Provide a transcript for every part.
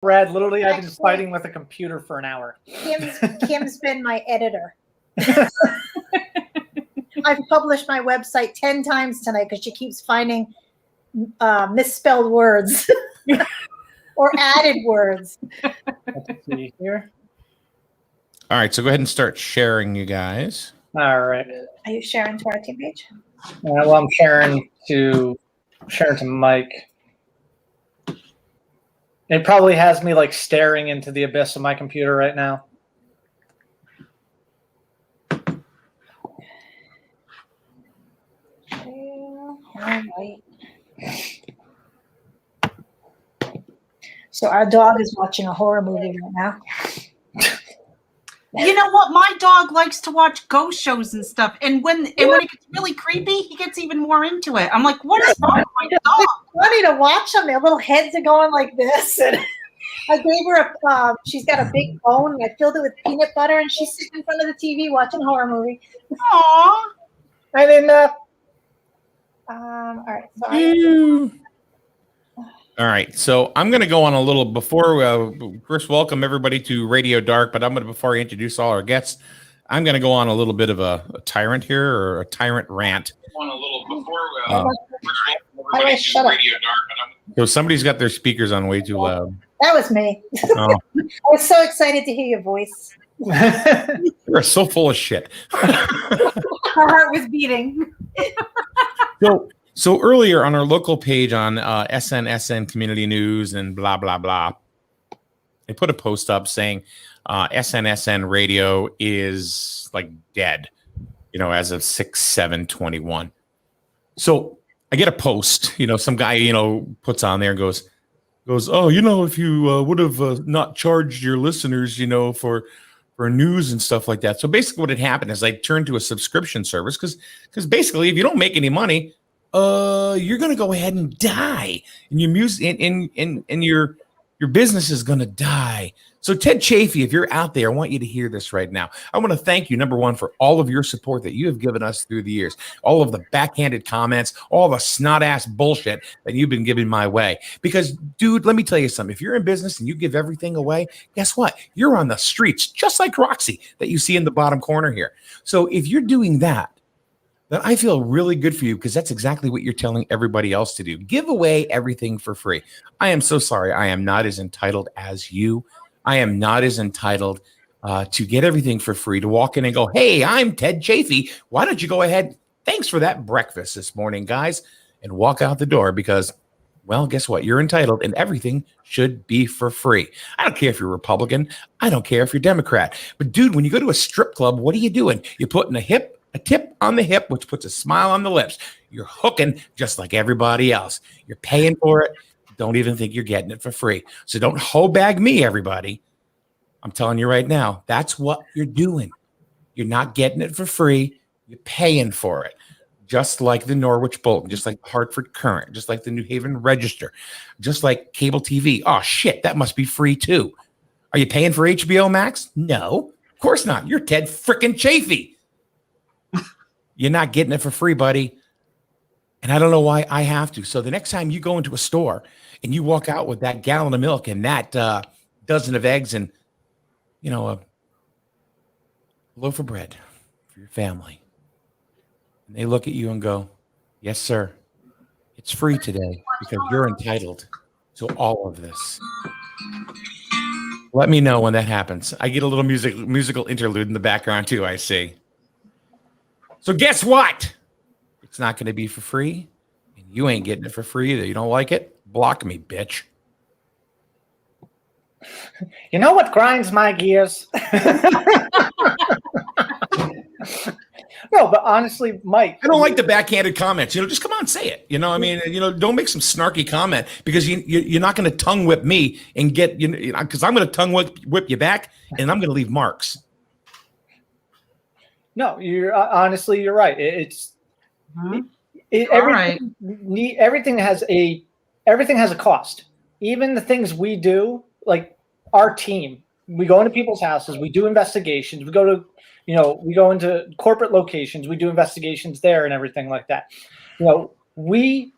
Brad, literally, I've been fighting with a computer for an hour. Kim's been my editor. I've published my website 10 times tonight because she keeps finding misspelled words or added words. Let's see here. All right, so go ahead and start sharing, you guys. All right. Are you sharing to our team page? Well, I'm sharing to Mike. It probably has me like staring into the abyss of my computer right now. So our dog is watching a horror movie right now. You know what? My dog likes to watch ghost shows and stuff. And when it gets really creepy, he gets even more into it. I'm like, what is wrong with my dog? It's funny to watch them. Their little heads are going like this. And I gave her she's got a big bone. And I filled it with peanut butter, and she's sitting in front of the TV watching a horror movie. Aww. I didn't. All right. Sorry. All right, so I'm going to go on a little before. First, welcome everybody to Radio Dark. But I'm going to, before I introduce all our guests, I'm going to go on a little bit of a tyrant here, or a tyrant rant. On a little before. Everybody to Radio Dark. So somebody's got their speakers on way too loud. That was me. Oh. I was so excited to hear your voice. You're so full of shit. Her heart was beating. So earlier on our local page on SNSN Community News and blah, blah, blah, they put a post up saying SNSN radio is like dead, as of 6/7/21. So I get a post, some guy, puts on there and goes, oh, if you would have not charged your listeners, for news and stuff like that. So basically what had happened is I turned to a subscription service because basically if you don't make any money, you're gonna go ahead and die, and your music and your business is gonna die. So Ted Chafee, if you're out there, I want you to hear this right now. I want to thank you, number one, for all of your support that you have given us through the years, all of the backhanded comments, all the snot ass bullshit that you've been giving my way. Because, dude, let me tell you something. If you're in business and you give everything away, guess what? You're on the streets, just like Roxy that you see in the bottom corner here. So if you're doing that, then I feel really good for you, because that's exactly what you're telling everybody else to do. Give away everything for free. I am so sorry. I am not as entitled as you. I am not as entitled to get everything for free, to walk in and go, hey, I'm Ted Chafee. Why don't you go ahead? Thanks for that breakfast this morning, guys, and walk out the door because, well, guess what? You're entitled, and everything should be for free. I don't care if you're Republican. I don't care if you're Democrat. But, dude, when you go to a strip club, what are you doing? You're putting a tip on the hip, which puts a smile on the lips. You're hooking just like everybody else. You're paying for it. Don't even think you're getting it for free. So don't hoe-bag me, everybody. I'm telling you right now, that's what you're doing. You're not getting it for free. You're paying for it. Just like the Norwich Bulletin, just like the Hartford Courant, just like the New Haven Register, just like cable TV. Oh, shit, that must be free too. Are you paying for HBO Max? No, of course not. You're Ted frickin' Chafee. You're not getting it for free, buddy. And I don't know why I have to. So the next time you go into a store and you walk out with that gallon of milk and that dozen of eggs and, a loaf of bread for your family, and they look at you and go, yes, sir, it's free today because you're entitled to all of this. Let me know when that happens. I get a little musical interlude in the background too, I see. So guess what? It's not going to be for free, and you ain't getting it for free either. You don't like it? Block me, bitch. You know what grinds my gears? No, but honestly, Mike, I don't like the backhanded comments. Just come on, say it. Don't make some snarky comment, because you're not going to tongue whip me and get, because I'm going to tongue whip you back, and I'm going to leave marks. No, you're honestly, you're right. Everything has a cost. Even the things we do, like our team, we go into people's houses, we do investigations, we go into corporate locations, we do investigations there and everything like that. We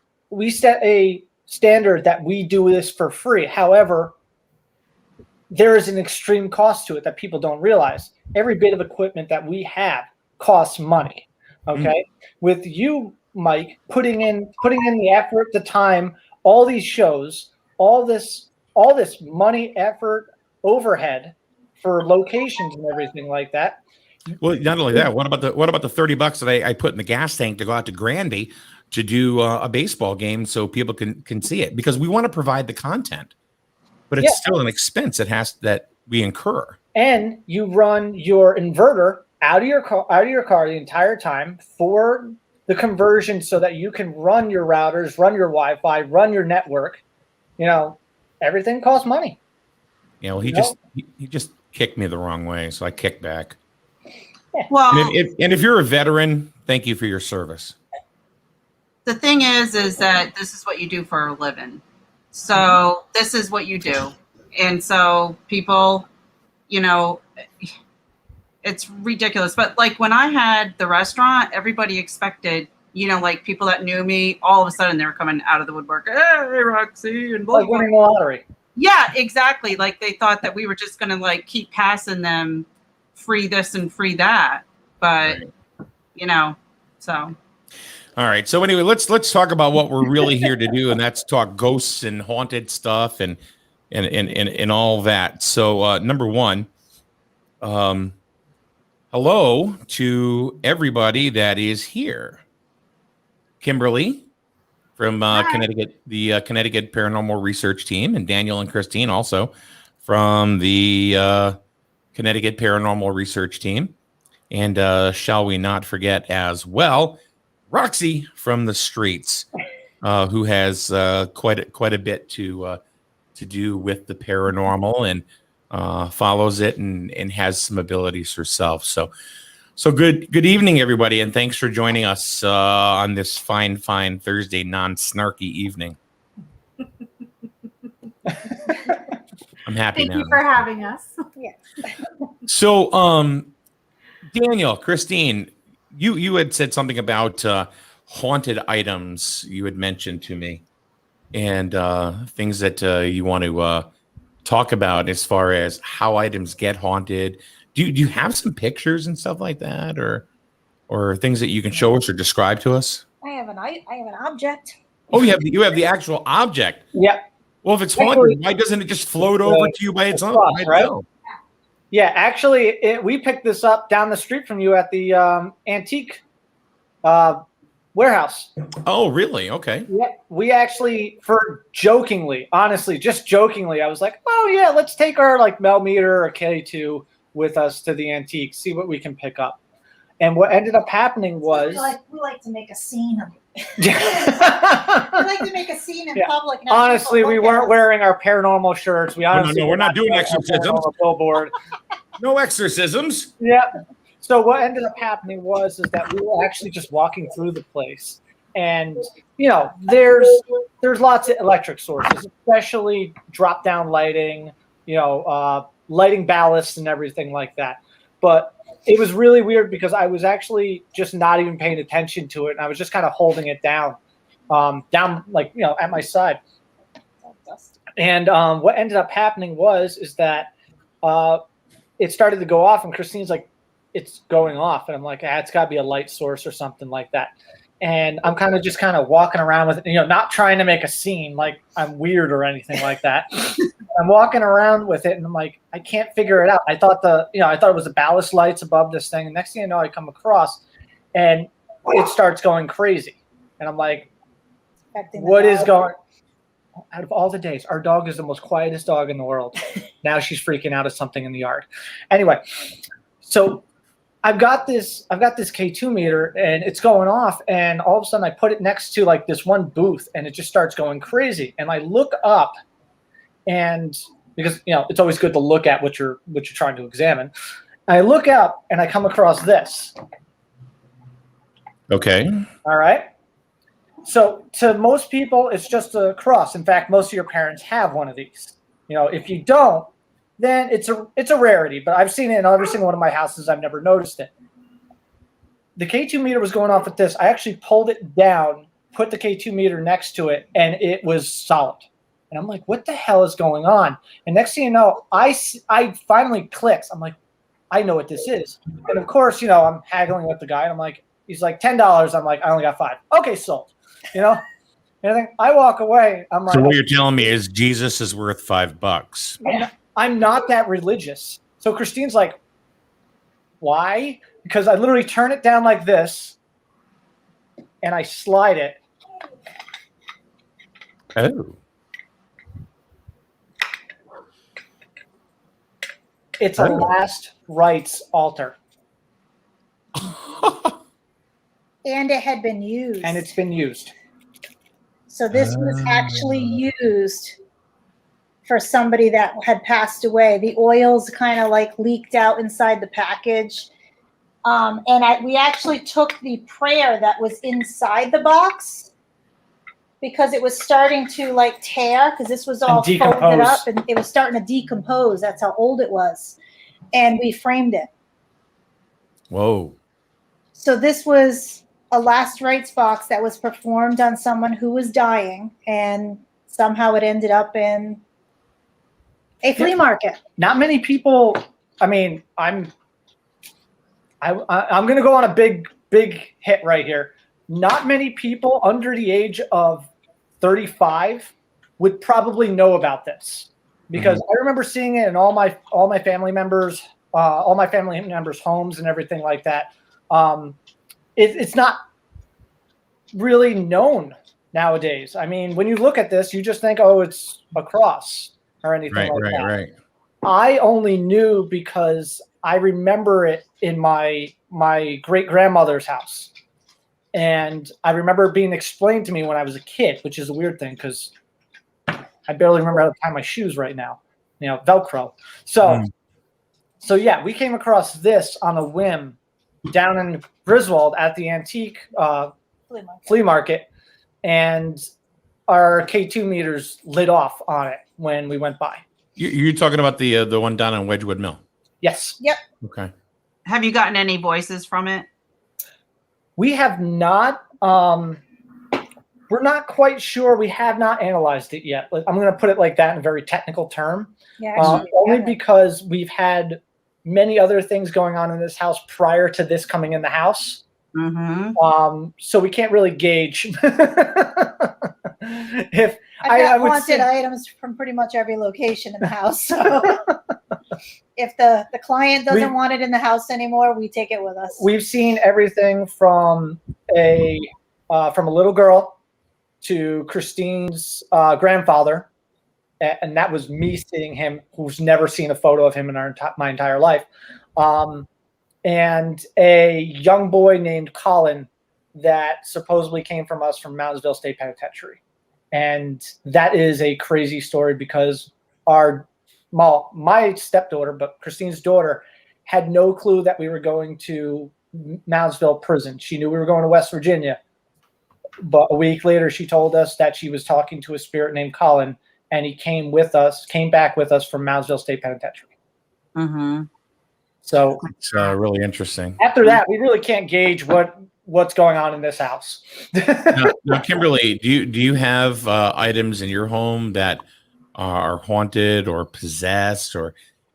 set a standard that we do this for free. However, there is an extreme cost to it that people don't realize. Every bit of equipment that we have costs money. Okay. With you, Mike, putting in the effort, the time, all these shows, all this money, effort, overhead for locations and everything like that. Well, not only that, what about the $30 that I put in the gas tank to go out to Granby to do a baseball game so people can see it? Because we want to provide the content, but it's still an expense that we incur. And you run your inverter out of your car the entire time for the conversion so that you can run your routers, run your Wi-Fi, run your network. Everything costs money. Yeah, well, he just kicked me the wrong way, so I kicked back. Well, and if you're a veteran, thank you for your service. The thing is that this is what you do for a living. So this is what you do. And so people, it's ridiculous. But like when I had the restaurant, everybody expected, like people that knew me, all of a sudden they were coming out of the woodwork. Hey, Roxy, and blah, like winning the lottery. Yeah, exactly. Like they thought that we were just going to like keep passing them free this and free that. But, so. All right. So anyway, let's talk about what we're really here to do, and that's talk ghosts and haunted stuff and all that. So number one, hello to everybody that is here. Kimberly from Connecticut, the Connecticut Paranormal Research Team, and Daniel and Christine also from the Connecticut Paranormal Research Team. And shall we not forget as well, Roxy from the Streets, who has quite a bit to do with the paranormal and follows it and has some abilities herself. So good evening, everybody, and thanks for joining us on this fine Thursday non-snarky evening. I'm happy now. Thank you for having us. Yes. So, Daniel, Christine, you had said something about haunted items you had mentioned to me, and things that you want to talk about as far as how items get haunted. Do you have some pictures and stuff like that, or things that you can show us or describe to us? I have an object. Oh, you have the actual object. Yeah. Well, if it's haunted, why doesn't it just float over to you by its own? Right? Yeah, actually, we picked this up down the street from you at the antique warehouse. Oh, really? Okay. Yeah, we actually, honestly, just jokingly, I was like, oh yeah, let's take our like Mel meter or K2 with us to the antique, see what we can pick up. And what ended up happening was we like to make a scene of it. We like to make a scene in public. Honestly, we weren't wearing our paranormal shirts. No, we're not doing exorcisms. Billboard. No exorcisms. Yeah. So what ended up happening is that we were actually just walking through the place, and there's lots of electric sources, especially drop down lighting, lighting ballasts and everything like that. But it was really weird because I was actually just not even paying attention to it, and I was just kind of holding it down at my side. And what ended up happening is that it started to go off, and Christine's like, it's going off. And I'm like, it's got to be a light source or something like that. And I'm kind of walking around with it, not trying to make a scene like I'm weird or anything like that. I'm walking around with it, and I'm like, I can't figure it out. I thought it was the ballast lights above this thing. And next thing you know, I come across, and it starts going crazy. And I'm like, what is going? Out of all the days, our dog is the most quietest dog in the world. Now she's freaking out at something in the yard. Anyway, so I've got this K2 meter, and it's going off, and all of a sudden I put it next to like this one booth, and it just starts going crazy. And I look up, and because it's always good to look at what you're trying to examine. I look up, and I come across this. Okay. All right. So to most people, it's just a cross. In fact, most of your parents have one of these. If you don't, then it's a rarity. But I've seen it in every single one of my houses. I've never noticed it. The K2 meter was going off with this. I actually pulled it down, put the K2 meter next to it, and it was solid. And I'm like, what the hell is going on? And next thing you know, I finally clicks. I'm like, I know what this is. And of course, you know, I'm haggling with the guy. And I'm like, he's like, $10. I'm like, I only got 5. Okay, sold. You know? And I walk away. I'm like, So what you're telling me is Jesus is worth $5. I'm not that religious. So Christine's like, why? Because I literally turn it down like this and I slide it. Oh. It's a last rites altar. And it had been used. And it's been used. So this was actually used for somebody that had passed away. The oils kind of like leaked out inside the package. We actually took the prayer that was inside the box because it was starting to like tear because this was all folded up and it was starting to decompose. That's how old it was. And we framed it. Whoa. So this was a last rites box that was performed on someone who was dying, and somehow it ended up in a flea market. Not many people. I mean, I'm going to go on a big hit right here. Not many people under the age of 35 would probably know about this because I remember seeing it in all my family members' homes and everything like that. It's not really known nowadays. I mean, when you look at this, you just think, oh, it's a cross or anything like that. Right. I only knew because I remember it in my great grandmother's house. And I remember it being explained to me when I was a kid, which is a weird thing because I barely remember how to tie my shoes right now, you know, Velcro. So yeah, we came across this on a whim down in Griswold at the antique flea market, and our K2 meters lit off on it when we went by. You're talking about the one down in Wedgwood Mill? Yes. Yep. Okay. Have you gotten any voices from it? We have not. We're not quite sure. We have not analyzed it yet. I'm going to put it like that in a very technical term. Yeah. Only because we've had many other things going on in this house prior to this coming in the house. Mm-hmm. So we can't really gauge. If I've got haunted items from pretty much every location in the house. So if the client doesn't want it in the house anymore, we take it with us. We've seen everything from a little girl to Christine's grandfather, and that was me seeing him, who's never seen a photo of him in my entire life, and a young boy named Colin that supposedly came from us from Moundsville State Penitentiary. And that is a crazy story because my stepdaughter, but Christine's daughter, had no clue that we were going to Moundsville prison. She knew we were going to West Virginia. But a week later, she told us that she was talking to a spirit named Colin, and he came back with us from Moundsville State Penitentiary. Mm-hmm. So it's really interesting. After that, we really can't gauge what's going on in this house. now, Kimberly, do you have items in your home that are haunted or possessed,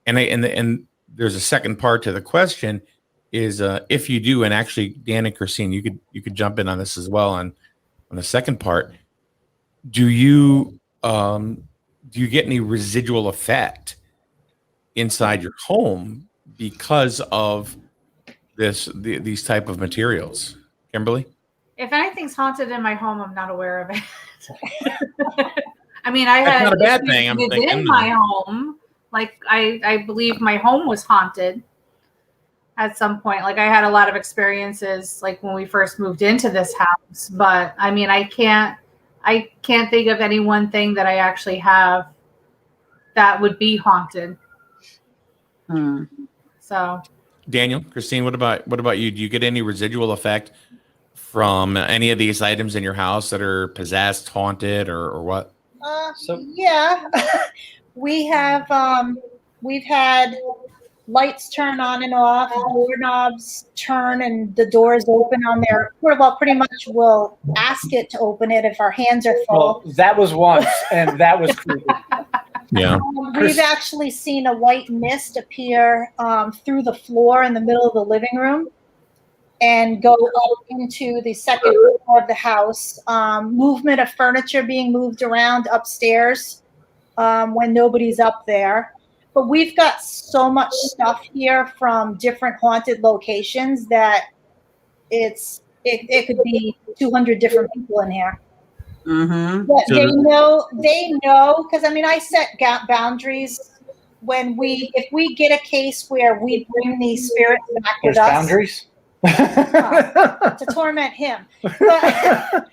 and there's a second part to the question is if you do, and actually Dan and Christine, you could jump in on this as well on the second part. Do you get any residual effect inside your home because of these type of materials? Kimberly? If anything's haunted in my home, I'm not aware of it. I mean, I That's had not a bad thing. I'm within thinking my home. Like I believe my home was haunted at some point. Like I had a lot of experiences like when we first moved into this house. But I mean, I can't think of any one thing that I actually have that would be haunted. So Daniel, Christine, what about you? Do you get any residual effect from any of these items in your house that are possessed, haunted, or what? Yeah, we have. We've had lights turn on and off, doorknobs turn and the doors open on their, well, pretty much we'll ask it to open it if our hands are full. Well, that was once, and that was creepy. Yeah. We've actually seen a white mist appear through the floor in the middle of the living room and go up into the second floor of the house. Movement of furniture being moved around upstairs when nobody's up there. But we've got so much stuff here from different haunted locations that it could be 200 different people in here. Mm-hmm. But they know, because I mean, I set boundaries if we get a case where we bring these spirits back There's with us. boundaries. To torment him. But,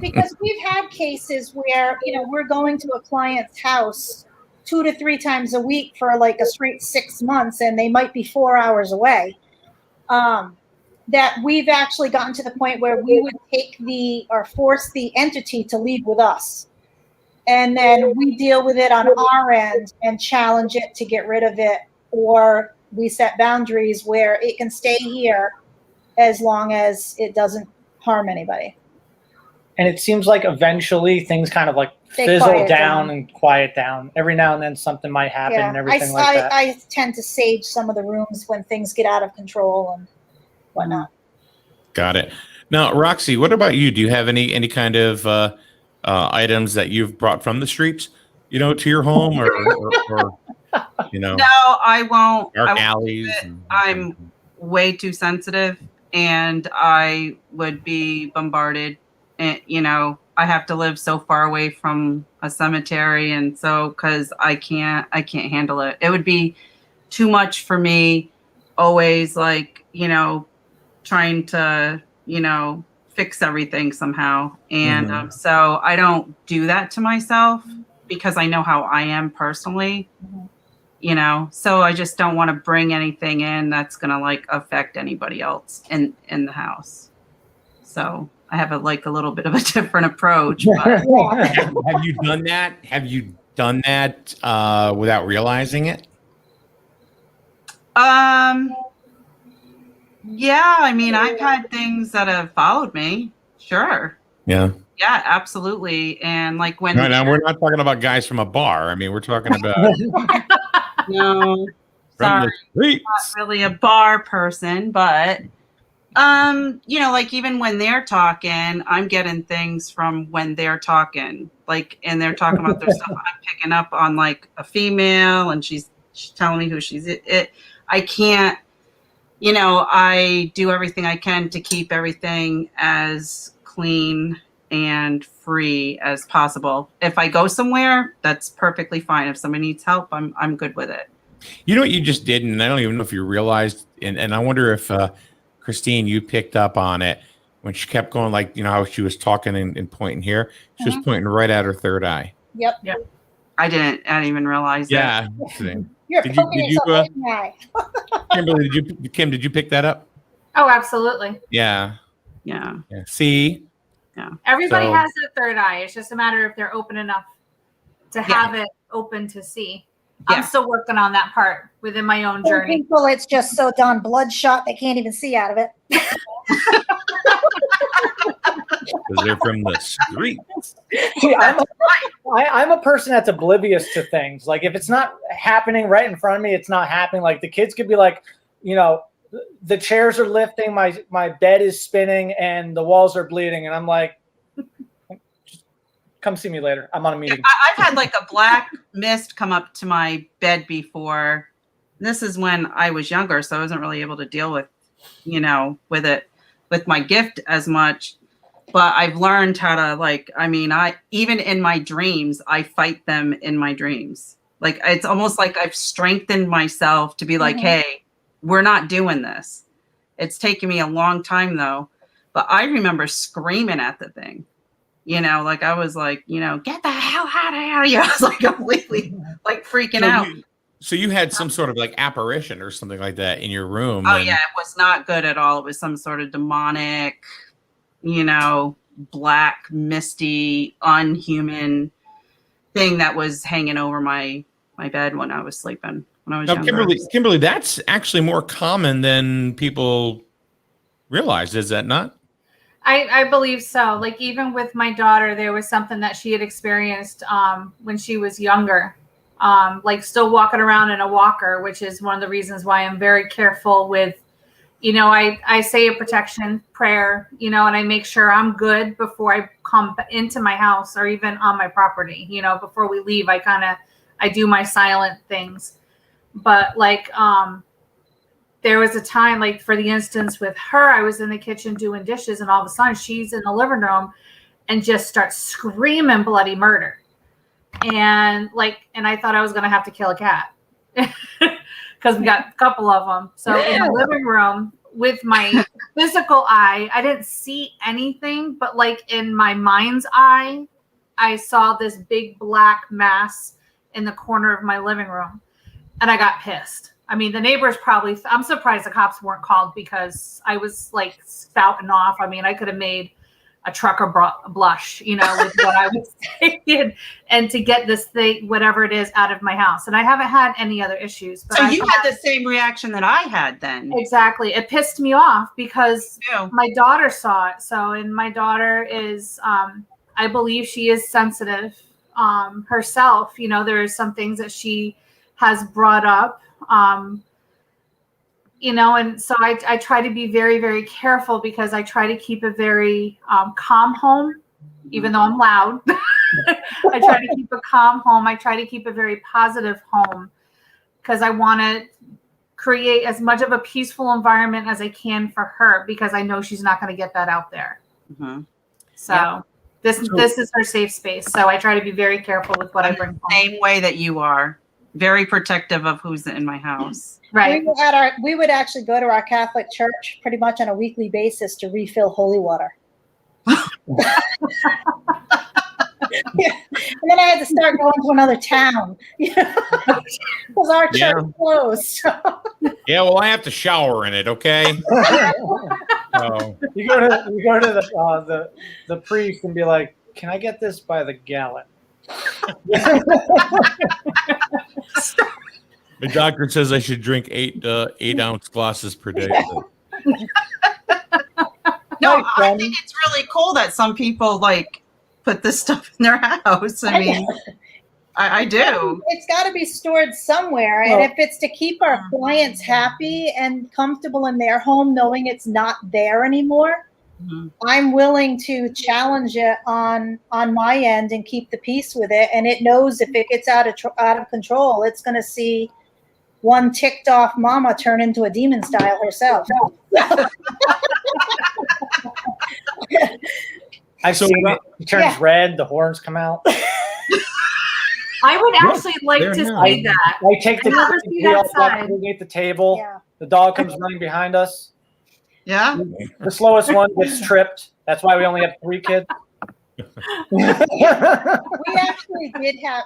because we've had cases where, we're going to a client's house 2 to 3 times a week for like a straight 6 months, and they might be 4 hours away. That we've actually gotten to the point where we would force the entity to leave with us. And then we deal with it on our end and challenge it to get rid of it, or we set boundaries where it can stay here as long as it doesn't harm anybody. And it seems like eventually things kind of like They fizzle quiet down down. and quiet down. Every now and then something might happen and everything like that. I tend to sage some of the rooms when things get out of control and whatnot. Got it. Now, Roxy, what about you? Do you have any kind of items that you've brought from the streets, to your home, or No, I won't. dark alleys? I'm way too sensitive, and I would be bombarded. And I have to live so far away from a cemetery, and so because I can't handle it. It would be too much for me. Always trying to fix everything somehow, and so I don't do that to myself because I know how I am personally. So I just don't want to bring anything in that's going to affect anybody else in the house. So I have a little bit of a different approach. But Have you done that? Have you done that without realizing it? Yeah, I mean, I've had things that have followed me. Sure. Yeah. Yeah, absolutely. And when No, we're not talking about guys from a bar. I mean, we're talking about no, from sorry, the streets. not really a bar person, but even when they're talking, I'm getting things from when they're talking, and they're talking about their stuff. I'm picking up on a female, and she's telling me who she's it. I can't, I do everything I can to keep everything as clean and free as possible. If I go somewhere, that's perfectly fine. If somebody needs help, I'm good with it. You know what you just did, and I don't even know if you realized, and I wonder if Christine, you picked up on it when she kept going, how she was talking and pointing here. She was pointing right at her third eye. Yep. I didn't even realize that. Yeah. You're Did poking you, yourself in the eye. Kimberly, Kim, did you pick that up? Oh, absolutely. Yeah. Yeah. See? Everybody So- has a third eye. It's just a matter if they're open enough to have it open to see. Yeah. I'm still working on that part within my own Some journey. people, it's just so darn bloodshot they can't even see out of it. Because they're from the streets. See, I'm a person that's oblivious to things. If it's not happening right in front of me, it's not happening. The kids could be the chairs are lifting, my bed is spinning, and the walls are bleeding, and I'm like, just come see me later. I'm on a meeting. I've had a black mist come up to my bed before. This is when I was younger, so I wasn't really able to deal with, with it, with my gift as much. But I've learned how to even in my dreams, I fight them in my dreams. It's almost like I've strengthened myself to be hey, we're not doing this. It's taken me a long time though. But I remember screaming at the thing, I was get the hell out of here. I was completely freaking out. So you had some sort of apparition or something like that in your room. Oh yeah, it was not good at all. It was some sort of demonic, black, misty, unhuman thing that was hanging over my bed when I was sleeping. when I was Now, younger. Kimberly, that's actually more common than people realize, is that not? I believe so. Like even with my daughter, there was something that she had experienced when she was younger. Like still walking around in a walker, which is one of the reasons why I'm very careful with, I say a protection prayer, and I make sure I'm good before I come into my house or even on my property. Before we leave, I do my silent things. But like, there was a time, like for the instance with her, I was in the kitchen doing dishes, and all of a sudden she's in the living room and just starts screaming bloody murder. And I thought I was going to have to kill a cat because we got a couple of them. So in the living room with my physical eye, I didn't see anything, but like in my mind's eye, I saw this big black mass in the corner of my living room, and I got pissed. I mean, the neighbors probably, I'm surprised the cops weren't called because I was like spouting off. I mean, I could have made a trucker blush, with what I was saying, and to get this thing, whatever it is, out of my house. And I haven't had any other issues. But So you had the same reaction that I had then. Exactly. It pissed me off because my daughter saw it. So, and my daughter is, I believe she is sensitive herself. There are some things that she has brought up. And so I try to be very, very careful because I try to keep a very calm home, even though I'm loud. I try to keep a calm home. I try to keep a very positive home because I want to create as much of a peaceful environment as I can for her because I know she's not going to get that out there. Mm-hmm. So this is her safe space. So I try to be very careful with what I bring home. Same way that you are. Very protective of who's in my house. Right. We would actually go to our Catholic church pretty much on a weekly basis to refill holy water. Yeah. And then I had to start going to another town, because our church closed. Yeah, well, I have to shower in it, okay? So. You go to the priest and be like, "Can I get this by the gallon?" The doctor says I should drink 8-ounce glasses per day. No, I think it's really cool that some people like put this stuff in their house. I mean, I do. It's got to be stored somewhere, and if it's to keep our clients happy and comfortable in their home, knowing it's not there anymore, I'm willing to challenge it on my end and keep the peace with it. And it knows if it gets out of control, it's going to see one ticked off mama turn into a demon style herself. I've seen it. It turns red. The horns come out. I would actually like to see that. I take the table. Yeah. The dog comes running behind us. Yeah. The slowest one gets tripped. That's why we only have 3 kids. We actually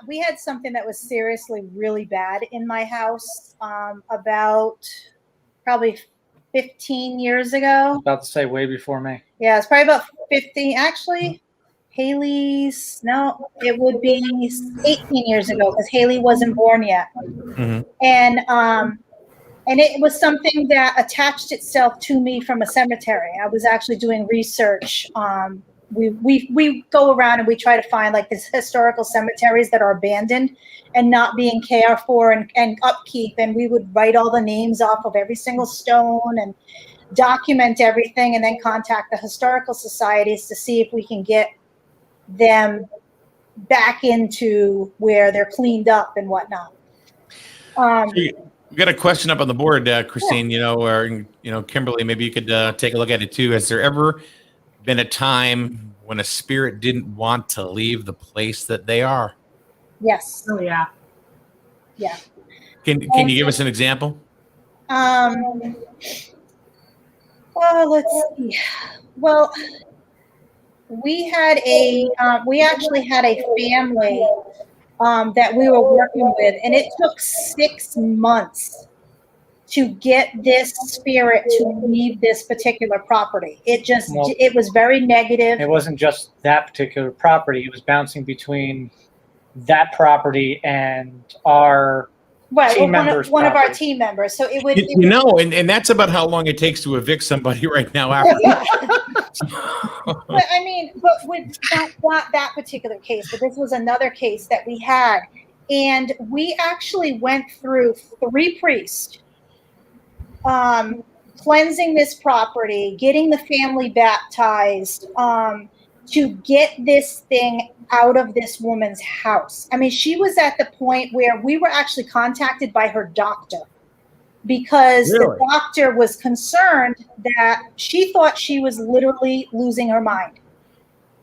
we had something that was seriously really bad in my house about probably 15 years ago. I was about to say way before me. Yeah, it's probably about 15. Actually, it would be 18 years ago because Haley wasn't born yet. Mm-hmm. And it was something that attached itself to me from a cemetery. I was actually doing research. We go around and we try to find like these historical cemeteries that are abandoned and not being cared for and upkeep. And we would write all the names off of every single stone and document everything, and then contact the historical societies to see if we can get them back into where they're cleaned up and whatnot. We got a question up on the board, Christine, or Kimberly, maybe you could take a look at it too. Has there ever been a time when a spirit didn't want to leave the place that they are? Yes. Oh yeah. Yeah. Can you give us an example? Well, let's see. Well, we actually had a family that we were working with, and it took 6 months to get this spirit to leave this particular property. It was very negative. It wasn't just that particular property. It was bouncing between that property and our Right, team well, members' one of our property. team members. So it would. You know, and that's about how long it takes to evict somebody right now. After But I mean, but with not that particular case, but this was another case that we had, and we actually went through 3 priests, cleansing this property, getting the family baptized, to get this thing out of this woman's house. I mean, she was at the point where we were actually contacted by her doctor because Really? the doctor was concerned that she thought she was literally losing her mind.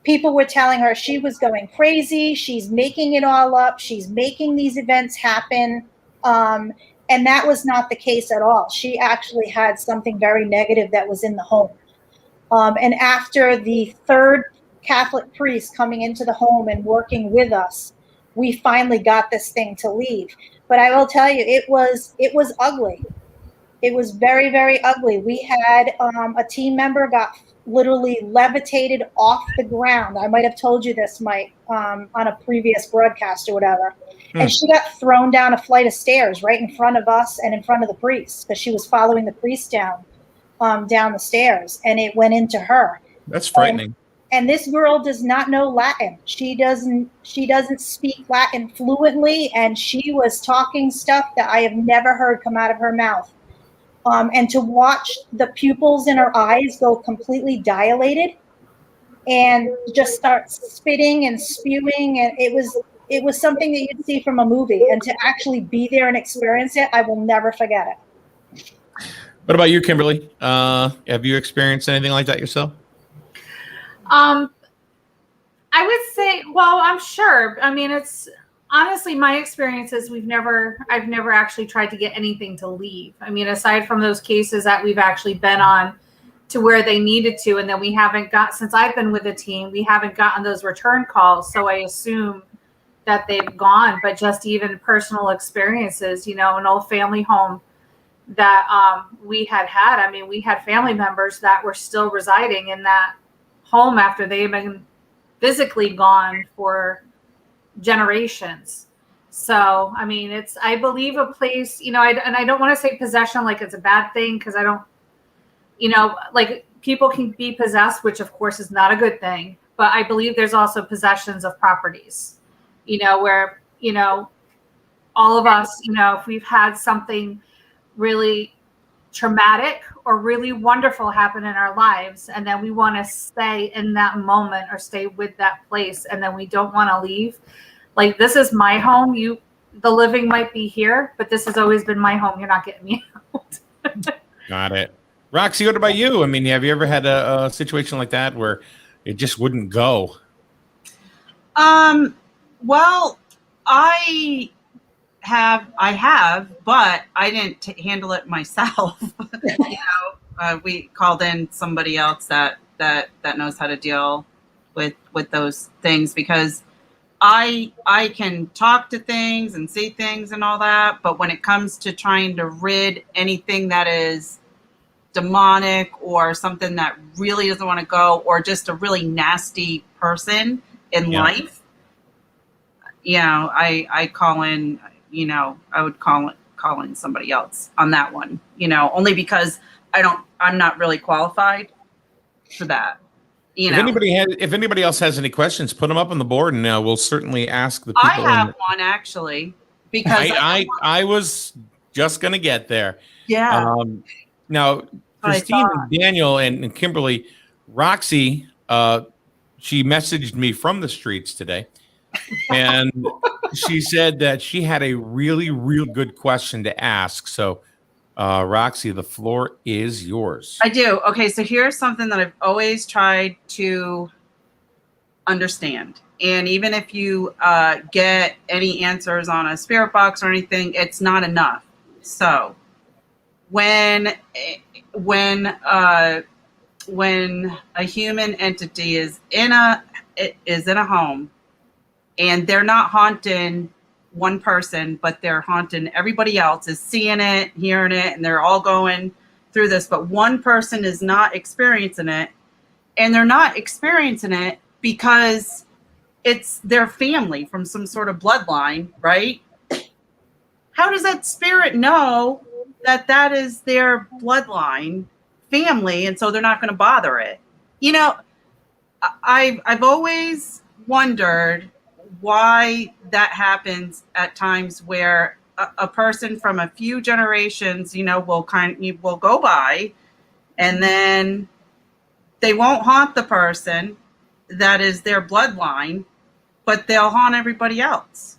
People were telling her she was going crazy. She's making it all up. She's making these events happen. And that was not the case at all. She actually had something very negative that was in the home. And after the 3rd Catholic priest coming into the home and working with us, we finally got this thing to leave. But I will tell you, it was ugly. It was very, very ugly. We had a team member got literally levitated off the ground. I might have told you this, Mike, on a previous broadcast or whatever. And she got thrown down a flight of stairs right in front of us and in front of the priest because she was following the priest down the stairs, and it went into her. That's frightening. And this girl does not know Latin. She doesn't speak Latin fluently, and she was talking stuff that I have never heard come out of her mouth. And to watch the pupils in her eyes go completely dilated and just start spitting and spewing, and it was something that you'd see from a movie. And to actually be there and experience it, I will never forget it. What about you, Kimberly? Have you experienced anything like that yourself? I would say, well, I'm sure. I mean, it's honestly my experience is I've never actually tried to get anything to leave. I mean, aside from those cases that we've actually been on to where they needed to, and then we haven't since I've been with the team, we haven't gotten those return calls. So I assume that they've gone, but just even personal experiences, an old family home that we had. I mean, we had family members that were still residing in that home after they've been physically gone for generations. So, I mean, I believe a place, and I don't want to say possession like it's a bad thing, because I don't, like people can be possessed, which of course is not a good thing, but I believe there's also possessions of properties, where, all of us, if we've had something really traumatic or really wonderful happen in our lives, and then we want to stay in that moment or stay with that place, and then we don't want to leave. Like, this is my home. The living might be here, but this has always been my home. You're not getting me out. Got it. Roxy, what about you? I mean, have you ever had a situation like that where it just wouldn't go? Well, I have, but I didn't handle it myself. We called in somebody else that knows how to deal with those things, because I can talk to things and see things and all that, but when it comes to trying to rid anything that is demonic or something that really doesn't want to go, or just a really nasty person in life, I call in. I would call in somebody else on that one, only because I'm not really qualified for that. If anybody else has any questions, put them up on the board, and we'll certainly ask the people. I have one actually, because I was just going to get there. Yeah. Now, Christine, Daniel, and Kimberly, Roxy, she messaged me from the streets today. And she said that she had a really, real good question to ask. So, Roxy, the floor is yours. I do. Okay, so here's something that I've always tried to understand. And even if you get any answers on a spirit box or anything, it's not enough. So, when a human entity is in a home, and they're not haunting one person, but they're haunting everybody else, is seeing it, hearing it, and they're all going through this, but one person is not experiencing it, and they're not experiencing it because it's their family from some sort of bloodline, right? how does that spirit know that that is their bloodline family, and so they're not going to bother it? You know, I've always wondered why that happens at times where a person from a few generations, will go by, and then they won't haunt the person that is their bloodline, but they'll haunt everybody else.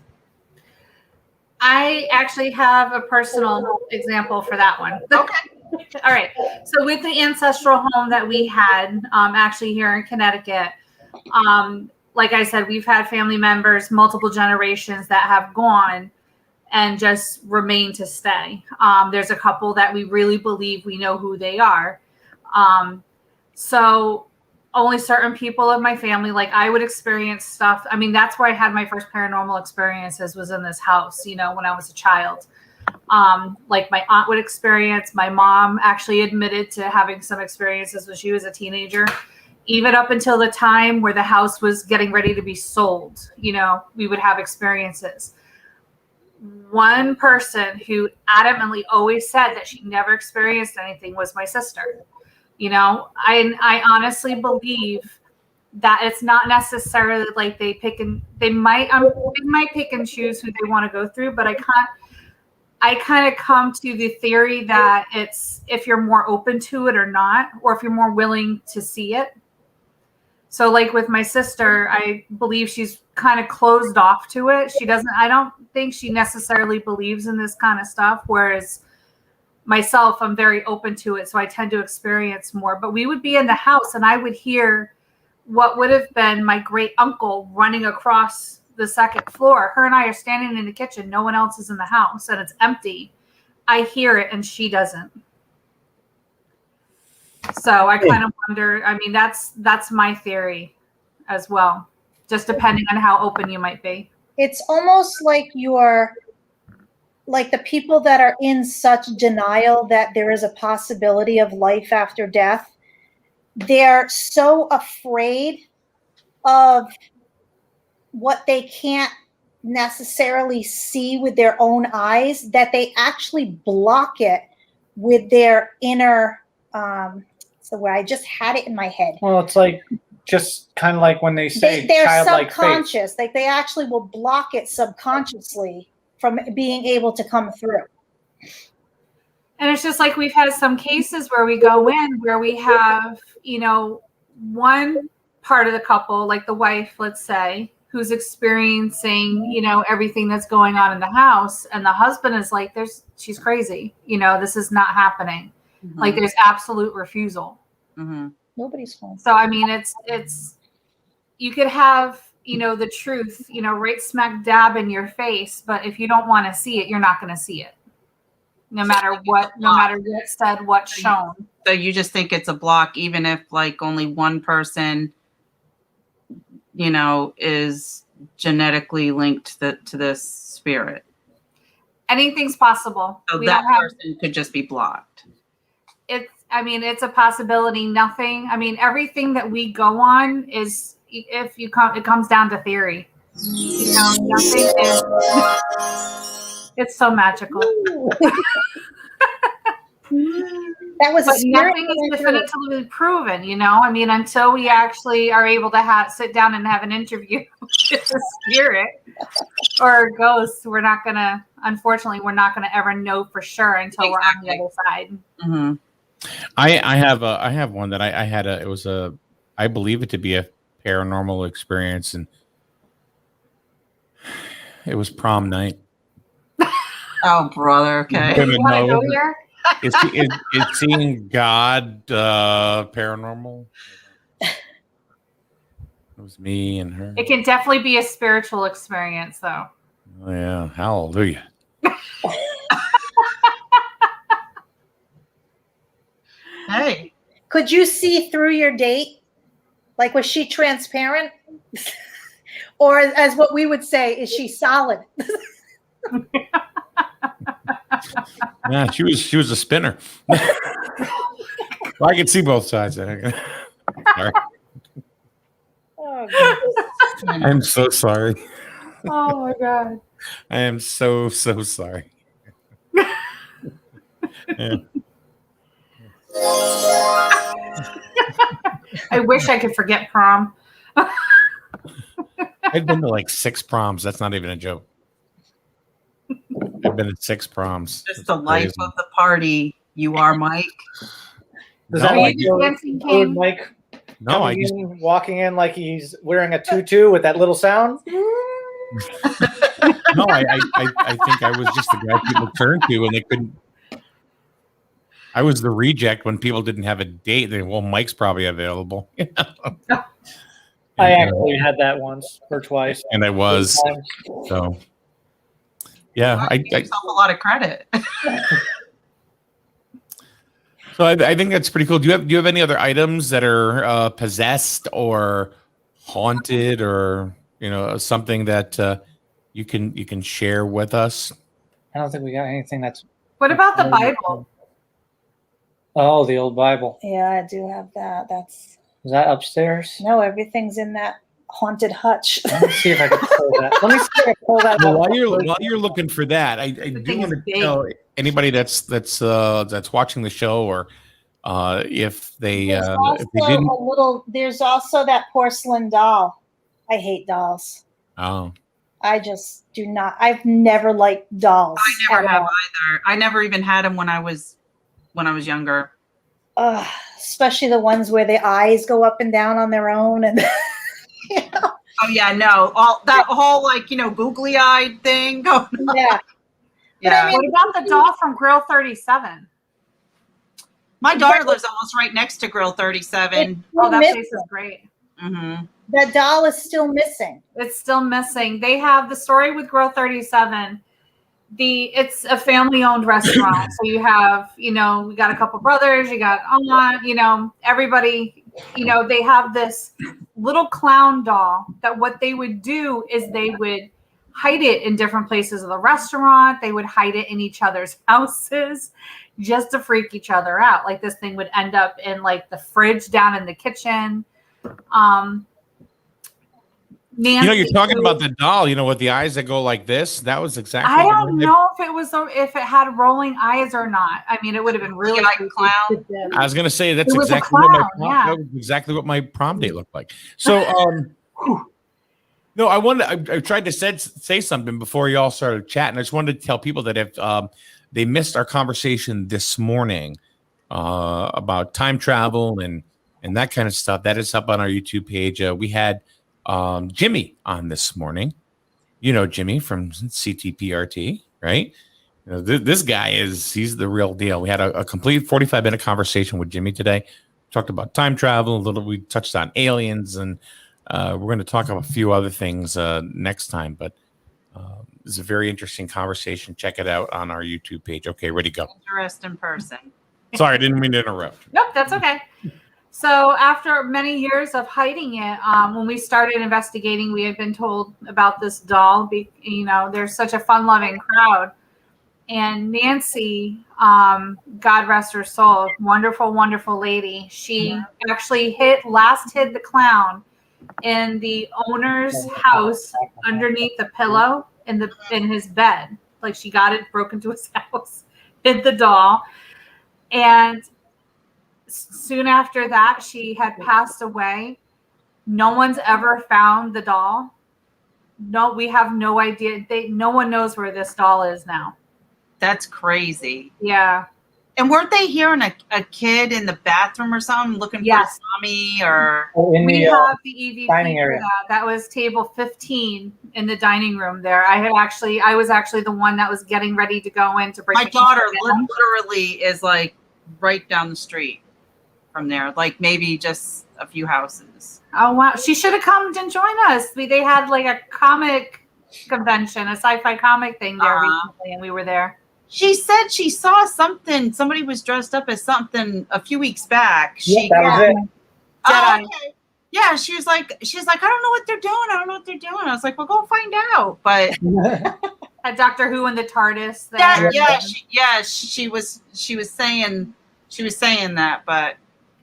I actually have a personal example for that one. Okay. All right. So with the ancestral home that we had, actually here in Connecticut, like I said, we've had family members, multiple generations that have gone and just remain to stay. There's a couple that we really believe we know who they are. So only certain people of my family, like I would experience stuff. I mean, that's where I had my first paranormal experiences, was in this house, when I was a child. Like my aunt would experience, my mom actually admitted to having some experiences when she was a teenager, even up until the time where the house was getting ready to be sold. We would have experiences. One person who adamantly always said that she never experienced anything was my sister. I honestly believe that it's not necessarily like they might pick and choose who they want to go through, but I kind of come to the theory that it's if you're more open to it or not, or if you're more willing to see it. So like with my sister, I believe she's kind of closed off to it. I don't think she necessarily believes in this kind of stuff. Whereas myself, I'm very open to it. So I tend to experience more, but we would be in the house and I would hear what would have been my great uncle running across the second floor. Her and I are standing in the kitchen. No one else is in the house and it's empty. I hear it and she doesn't. So I kind of wonder, I mean, that's my theory as well, just depending on how open you might be. It's almost like you're like the people that are in such denial that there is a possibility of life after death. They're so afraid of what they can't necessarily see with their own eyes that they actually block it with their inner, so where I just had it in my head. Well, it's like just kind of like when they say They're childlike subconscious. faith. Like they actually will block it subconsciously from being able to come through. And it's just like we've had some cases where we go in where we have, one part of the couple, like the wife, let's say, who's experiencing, everything that's going on in the house. And the husband is like, she's crazy. This is not happening. Mm-hmm. Like there's absolute refusal. Mm-hmm. Nobody's home. So, I mean, it's, you could have, the truth, right smack dab in your face, but if you don't want to see it, you're not going to see it. No matter what said, what's shown. So you just think it's a block, even if like only one person, is genetically linked to this spirit. Anything's possible. So that person could just be blocked. It's a possibility. Everything that we go on is, it comes down to theory. Nothing is, it's so magical. That was but nothing is definitively proven, until we actually are able to sit down and have an interview with a spirit or a ghost. Unfortunately, we're not gonna ever know for sure until we're on the other side. Mm-hmm. I have one that I had I believe it to be a paranormal experience, and it was prom night. Oh, brother. Okay. You want to go here? Is seeing God paranormal? It was me and her. It can definitely be a spiritual experience, though. Oh, yeah. Hallelujah. Hey. Could you see through your date? Like, was she transparent? Or as what we would say, is she solid? Yeah, she was a spinner. Well, I could see both sides. Sorry. Oh, I'm so sorry. Oh my God. I am so sorry. Yeah. I wish I could forget prom. I've been to like 6 proms. That's not even a joke. I've been to 6 proms. Just It's the life crazy. of the party. You are Mike. Does No, that I like just- go Dancing good, King. Mike? No, I Coming just in, walking in like he's wearing a tutu with that little sound. no, I think I was just the guy people turned to when they couldn't. I was the reject when people didn't have a date. They well, Mike's probably available. I actually had that once or twice. and I was so. Yeah, Give yourself a lot of credit. So I think that's pretty cool. Do you have any other items that are possessed or haunted, or something that you can share with us? I don't think we got anything that's. What about the Bible? Oh, the old Bible. Yeah, I do have that. That's Is that upstairs? no, everything's in that haunted hutch. Let me see if I can pull that. Let me see if I can pull that. Well, up. while you're looking for that, I do thing want is to big. tell anybody that's watching the show, or if they There's if they also didn't. a little. There's also that porcelain doll. I hate dolls. Oh, I just do not. I've never liked dolls. I never at have all. either. I never even had them when I was younger. Especially the ones where the eyes go up and down on their own, and Oh yeah, no, all that whole googly eyed thing going on. yeah. Yeah, What about the doll from Grill 37? my daughter lives almost right next to Grill 37. Oh, that Missing. place is great. Mm-hmm. That doll is still missing. It's still missing. They have the story with Grill 37. It's a family-owned restaurant. So you have, we got a couple brothers, you got aunt, everybody, they have this little clown doll that what they would do is they would hide it in different places of the restaurant. They would hide it in each other's houses just to freak each other out. Like this thing would end up in like the fridge down in the kitchen. Nancy, you're talking about the doll, with the eyes that go like this. That was exactly. I don't know if it had rolling eyes or not. I mean, it would have been really Like creepy. clown. I was gonna say that's It was a exactly what my clown, yeah. that was exactly what my prom date looked like. So, no, I tried to say something before you all started chatting. I just wanted to tell people that if they missed our conversation this morning about time travel and that kind of stuff, that is up on our YouTube page. We had Jimmy on this morning. Jimmy from CTPRT, right? This guy he's the real deal. We had a complete 45-minute conversation with Jimmy today. Talked about time travel a little. We touched on aliens, and we're going to talk about a few other things next time. But it's a very interesting conversation. Check it out on our YouTube page. Okay, ready, go. Interest in person. Sorry, I didn't mean to interrupt. Nope, that's okay. So after many years of hiding it, when we started investigating, we had been told about this doll. There's such a fun-loving crowd. And Nancy, God rest her soul, wonderful, wonderful lady. She actually last hid the clown in the owner's house underneath the pillow in his bed. Like she got it, broke into his house, hid the doll. And soon after that, she had passed away. No one's ever found the doll. No, we have no idea. No one knows where this doll is now. That's crazy. Yeah. And weren't they hearing a kid in the bathroom or something looking Yes. for Tommy or? In We the have the EVP dining for area. that. That was table 15 in the dining room there. I was actually the one that was getting ready to go in to bring My the daughter kids in. literally is like right down the street from there, like maybe just a few houses. Oh wow, she should have come and joined us. They had like a comic convention, a sci-fi comic thing there recently, and we were there. She said she saw something. Somebody was dressed up as something a few weeks back. Yeah, that was it. Oh, Jedi. okay. Yeah, she was like, I don't know what they're doing. I don't know what they're doing. I was like, well, go find out. But Had Doctor Who and the TARDIS there. she was saying that, but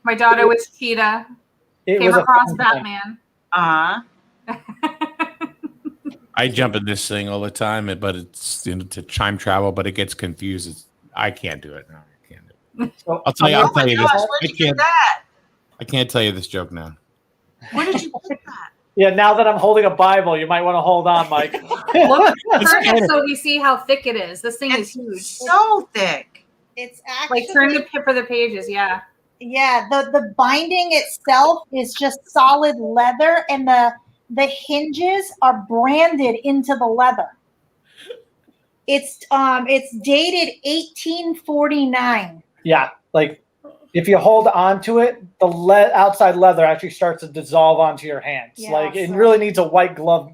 My daughter was Cheetah. It Came was a across fun Batman. I jump in this thing all the time, but it's to time travel, but it gets confused. I can't do it. So I'll tell you. I'll Oh my tell you this. gosh, where'd you get that? I can't tell you this joke now. Where did you get that? Yeah, now that I'm holding a Bible, you might want to hold on, Mike. Look, It's turn kind it of- so we see how thick it is. This thing is It's huge. so thick. It's actually Like turn the tip of the pages. Yeah. yeah, the binding itself is just solid leather, and the hinges are branded into the leather. It's dated 1849. Yeah, like if you hold on to it, the outside leather actually starts to dissolve onto your hands. Yeah, like it so- really needs a white glove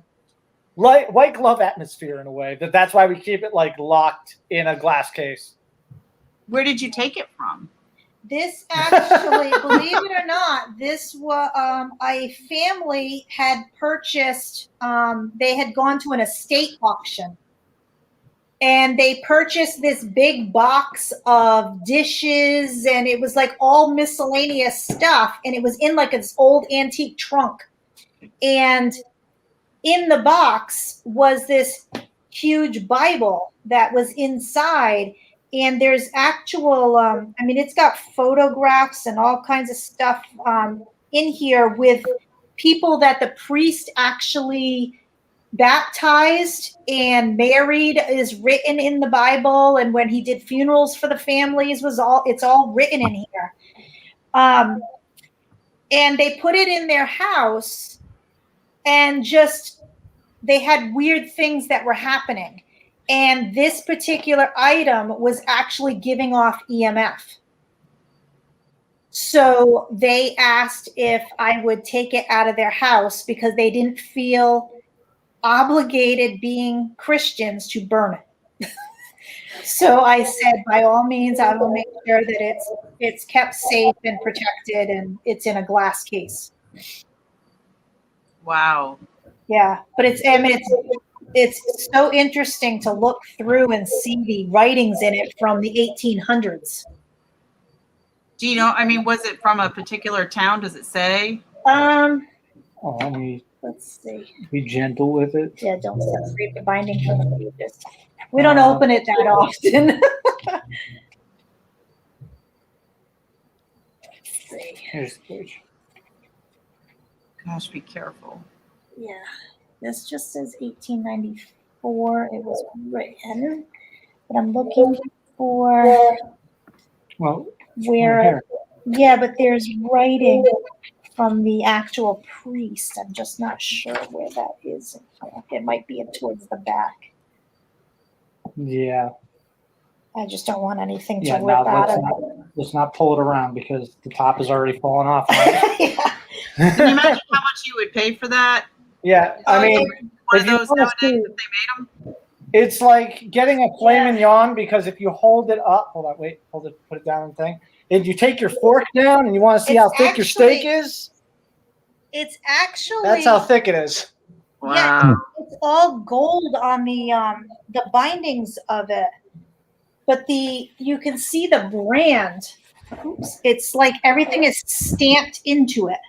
atmosphere in a way. That's why we keep it like locked in a glass case. Where did you take it from? This actually, believe it or not, this was a family had purchased. They had gone to an estate auction, and they purchased this big box of dishes, and it was like all miscellaneous stuff, and it was in like this old antique trunk, and in the box was this huge Bible that was inside. And there's actual, it's got photographs and all kinds of stuff in here with people that the priest actually baptized and married is written in the Bible. And when he did funerals for the families it's all written in here. And they put it in their house, and just, they had weird things that were happening. And this particular item was actually giving off EMF. So they asked if I would take it out of their house because they didn't feel obligated, being Christians, to burn it. So I said, by all means, I will make sure that it's kept safe and protected, and it's in a glass case. Wow. Yeah, but it's so interesting to look through and see the writings in it from the 1800s. Do you know, was it from a particular town? Does it say? Let me Let's see. be gentle with it. Yeah, don't separate the binding from the pages. We don't open it that often. Let's see. Here's the page. Gosh, be careful. Yeah, this just says 1894. It was written, but I'm looking for Well, where. right here. Yeah, but there's writing from the actual priest. I'm just not sure where that is. It might be towards the back. Yeah. I just don't want anything to Yeah, rip no, out of it. let's not pull it around because the top is already falling off. Yeah. Can you imagine how much you would pay for that? Yeah, I mean, One if of you those wanna nowadays see- that they made them? it's like getting a filet mignon because if you hold it up, hold on, wait, hold it, put it down and thing. If you take your fork down and you want to see It's how thick your steak actually- is, It's actually that's how thick it is. Yeah, it's all gold on the bindings of it. But you can see the brand. Oops, it's like everything is stamped into it.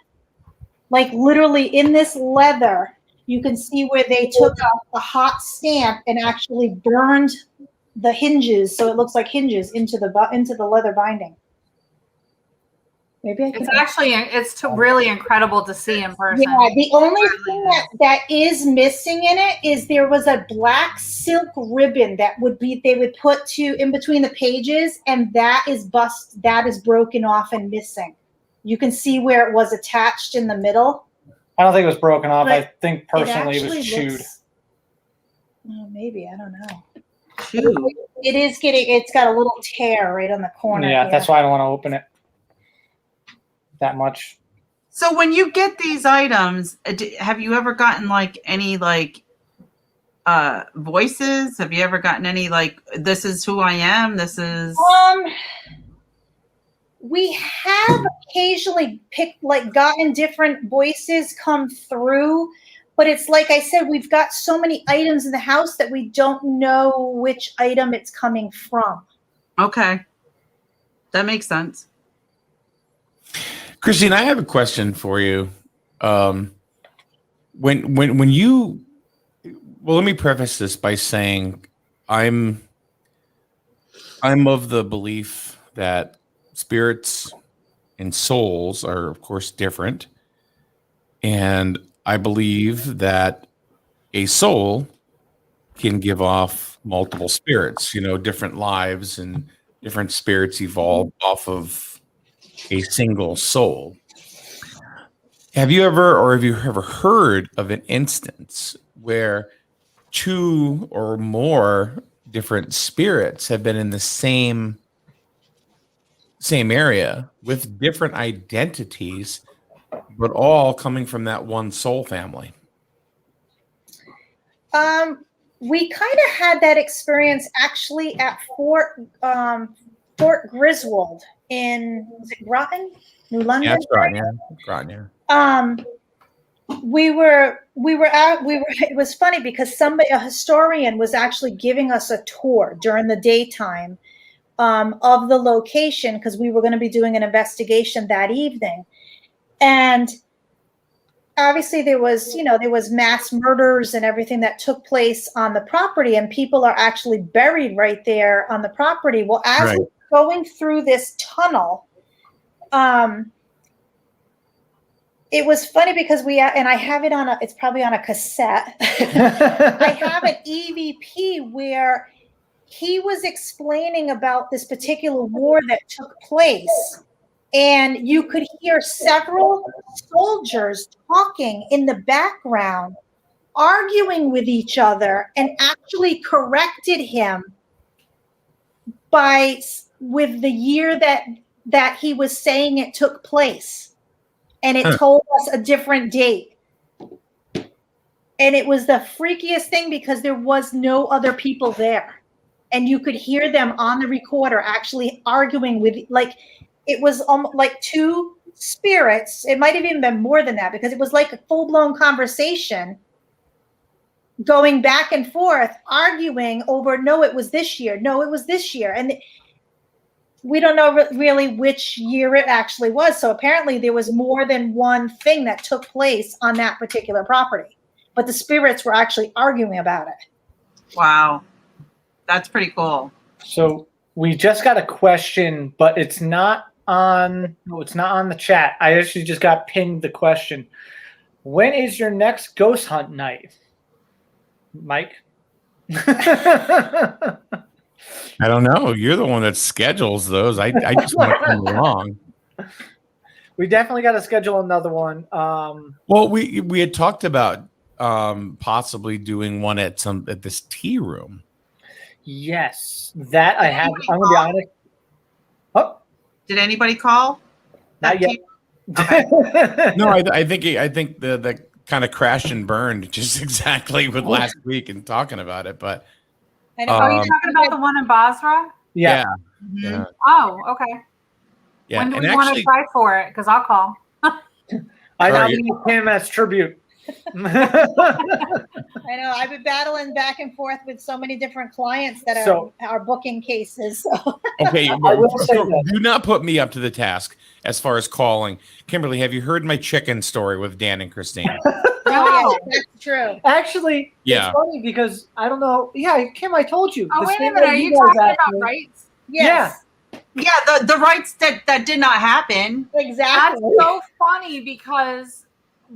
Like literally in this leather, you can see where they took off the hot stamp and actually burned the hinges, so it looks like hinges into the leather binding. Maybe I can. It's really incredible to see in person. Yeah, the only thing that is missing in it is there was a black silk ribbon they would put in between the pages, and that is broken off and missing. You can see where it was attached in the middle. I don't think it was broken off. But I think personally it was actually chewed. Maybe, I don't know. Shoot. It's got a little tear right on the corner. Yeah, here. that's why I don't want to open it that much. So when you get these items, have you ever gotten like any voices? Have you ever gotten any this is who I am? This is We have occasionally gotten different voices come through, but it's like I said, we've got so many items in the house that we don't know which item it's coming from. okay. That makes sense. Christine, I have a question for you. When you, well, let me preface this by saying I'm of the belief that spirits and souls are, of course, different. And I believe that a soul can give off multiple spirits, different lives, and different spirits evolve off of a single soul. Have you ever heard of an instance where two or more different spirits have been in the same area with different identities, but all coming from that one soul family? We kind of had that experience actually at Fort Griswold was it Groton, New London? Yeah, that's right. Yeah, Groton, yeah. It was funny because a historian was actually giving us a tour during the daytime of the location, because we were going to be doing an investigation that evening. And obviously there was mass murders and everything that took place on the property, and people are actually buried right there on the property. Well, as we're going through this tunnel, it was funny because I have it it's probably on a cassette. I have an EVP where he was explaining about this particular war that took place. And you could hear several soldiers talking in the background, arguing with each other, and actually corrected him with the year that he was saying it took place. And it told us a different date. And it was the freakiest thing because there was no other people there. And you could hear them on the recorder actually arguing with, it was almost like two spirits. It might have even been more than that, because it was like a full-blown conversation going back and forth, arguing over, no, it was this year. No, it was this year. And we don't know really which year it actually was. So apparently there was more than one thing that took place on that particular property, but the spirits were actually arguing about it. Wow. That's pretty cool. So we just got a question, but it's not on the chat. I actually just got pinged the question. When is your next ghost hunt night, Mike? I don't know. You're the one that schedules those. I just want to come along. We definitely got to schedule another one. Well, we had talked about possibly doing one at this tea room. Yes, that I have. I'm gonna be honest. Oh, did anybody call? Not yet. Okay. No, I think the kind of crashed and burned just exactly with last week and talking about it, but. Are you talking about the one in Basra? Yeah. Mm-hmm. Yeah. Oh, okay. Yeah. When do we want to try for it? Because I'll call. I nominate him as tribute. I know. I've been battling back and forth with so many different clients that are booking cases. So. Okay, I will say that. Do not put me up to the task as far as calling. Kimberly, have you heard my chicken story with Dan and Christine? Oh, yeah, that's true. Actually, Yeah. It's funny because I don't know. Yeah, Kim, I told you. Oh, The wait a same minute. way Are you guys talking asked about me. rights? Yes. Yeah, the rights that did not happen. Exactly. That's so funny because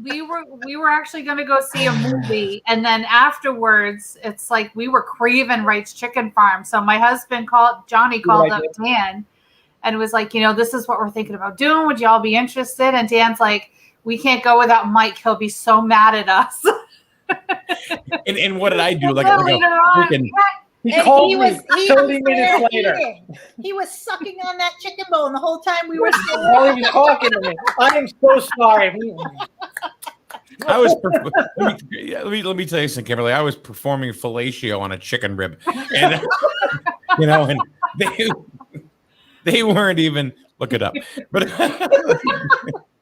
we were actually going to go see a movie, and then afterwards it's like we were craving Wright's Chicken Farm. So my husband Johnny called up Dan and was like, this is what we're thinking about doing. Would y'all be interested? And Dan's like, we can't go without Mike. He'll be so mad at us. And what did I do? He called he me was 30 minutes later. He was sucking on that chicken bone the whole time we were sitting While he was talking to me. I am so sorry. I was let me tell you something, Kimberly. I was performing fellatio on a chicken rib, and and they weren't even look it up. But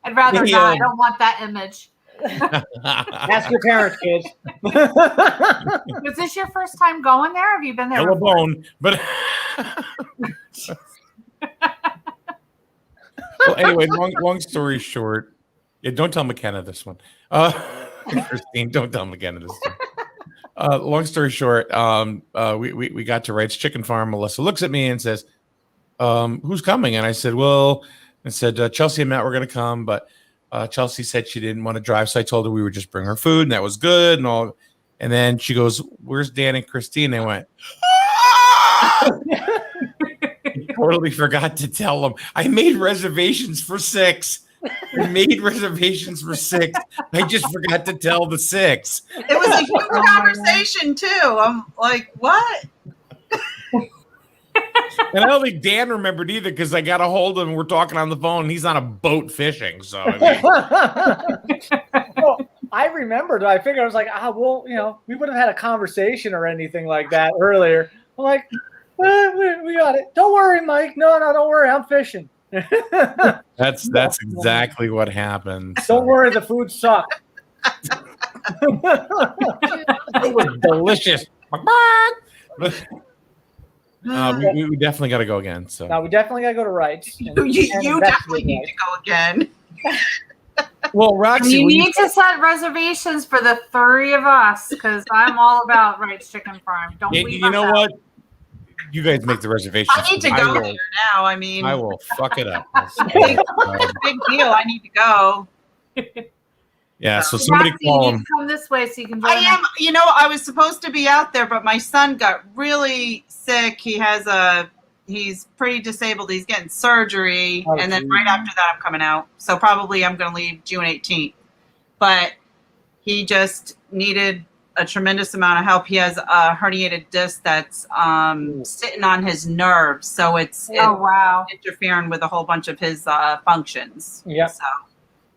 I'd rather not. I don't want that image. Ask your parents, kids. Was this your first time going there? Have you been there before? bone, but well, anyway, long story short, don't tell McKenna this one. Christine, don't tell McKenna this one. Long story short, we got to Wright's Chicken Farm. Melissa looks at me and says, who's coming? And I said, well, Chelsea and Matt were going to come, but Chelsea said she didn't want to drive. So I told her we would just bring her food and that was good and all. And then she goes, where's Dan and Christine? And I went, I totally forgot to tell them. I made reservations for 6. I just forgot to tell the 6. It was a huge conversation too. I'm like, what? And I don't think Dan remembered either because I got a hold of him. We're talking on the phone. And he's on a boat fishing. So I mean. Well, I remembered. I figured I was like, well, we would have had a conversation or anything like that earlier. I'm like, we got it. Don't worry, Mike. No, don't worry. I'm fishing. That's exactly what happened. Don't worry, the food sucked. It was delicious. We definitely got to go again. So now we definitely got to go to Wright's. You definitely need to go again. Well, Roxy, you need to set reservations for the 3 of us because I'm all about Wright's Chicken Farm. Don't leave you us know out. what? You guys make the reservations. I need to go there now. I mean, I will fuck it up. big deal. I need to go. Yeah, so somebody Roxy, call you him. need to come this way so you can join I am. I was supposed to be out there, but my son got really sick. He's pretty disabled. He's getting surgery, and then right after that, I'm coming out. So probably I'm going to leave June 18th. But he just needed a tremendous amount of help. He has a herniated disc that's sitting on his nerves, so it's interfering with a whole bunch of his functions. Yeah. So.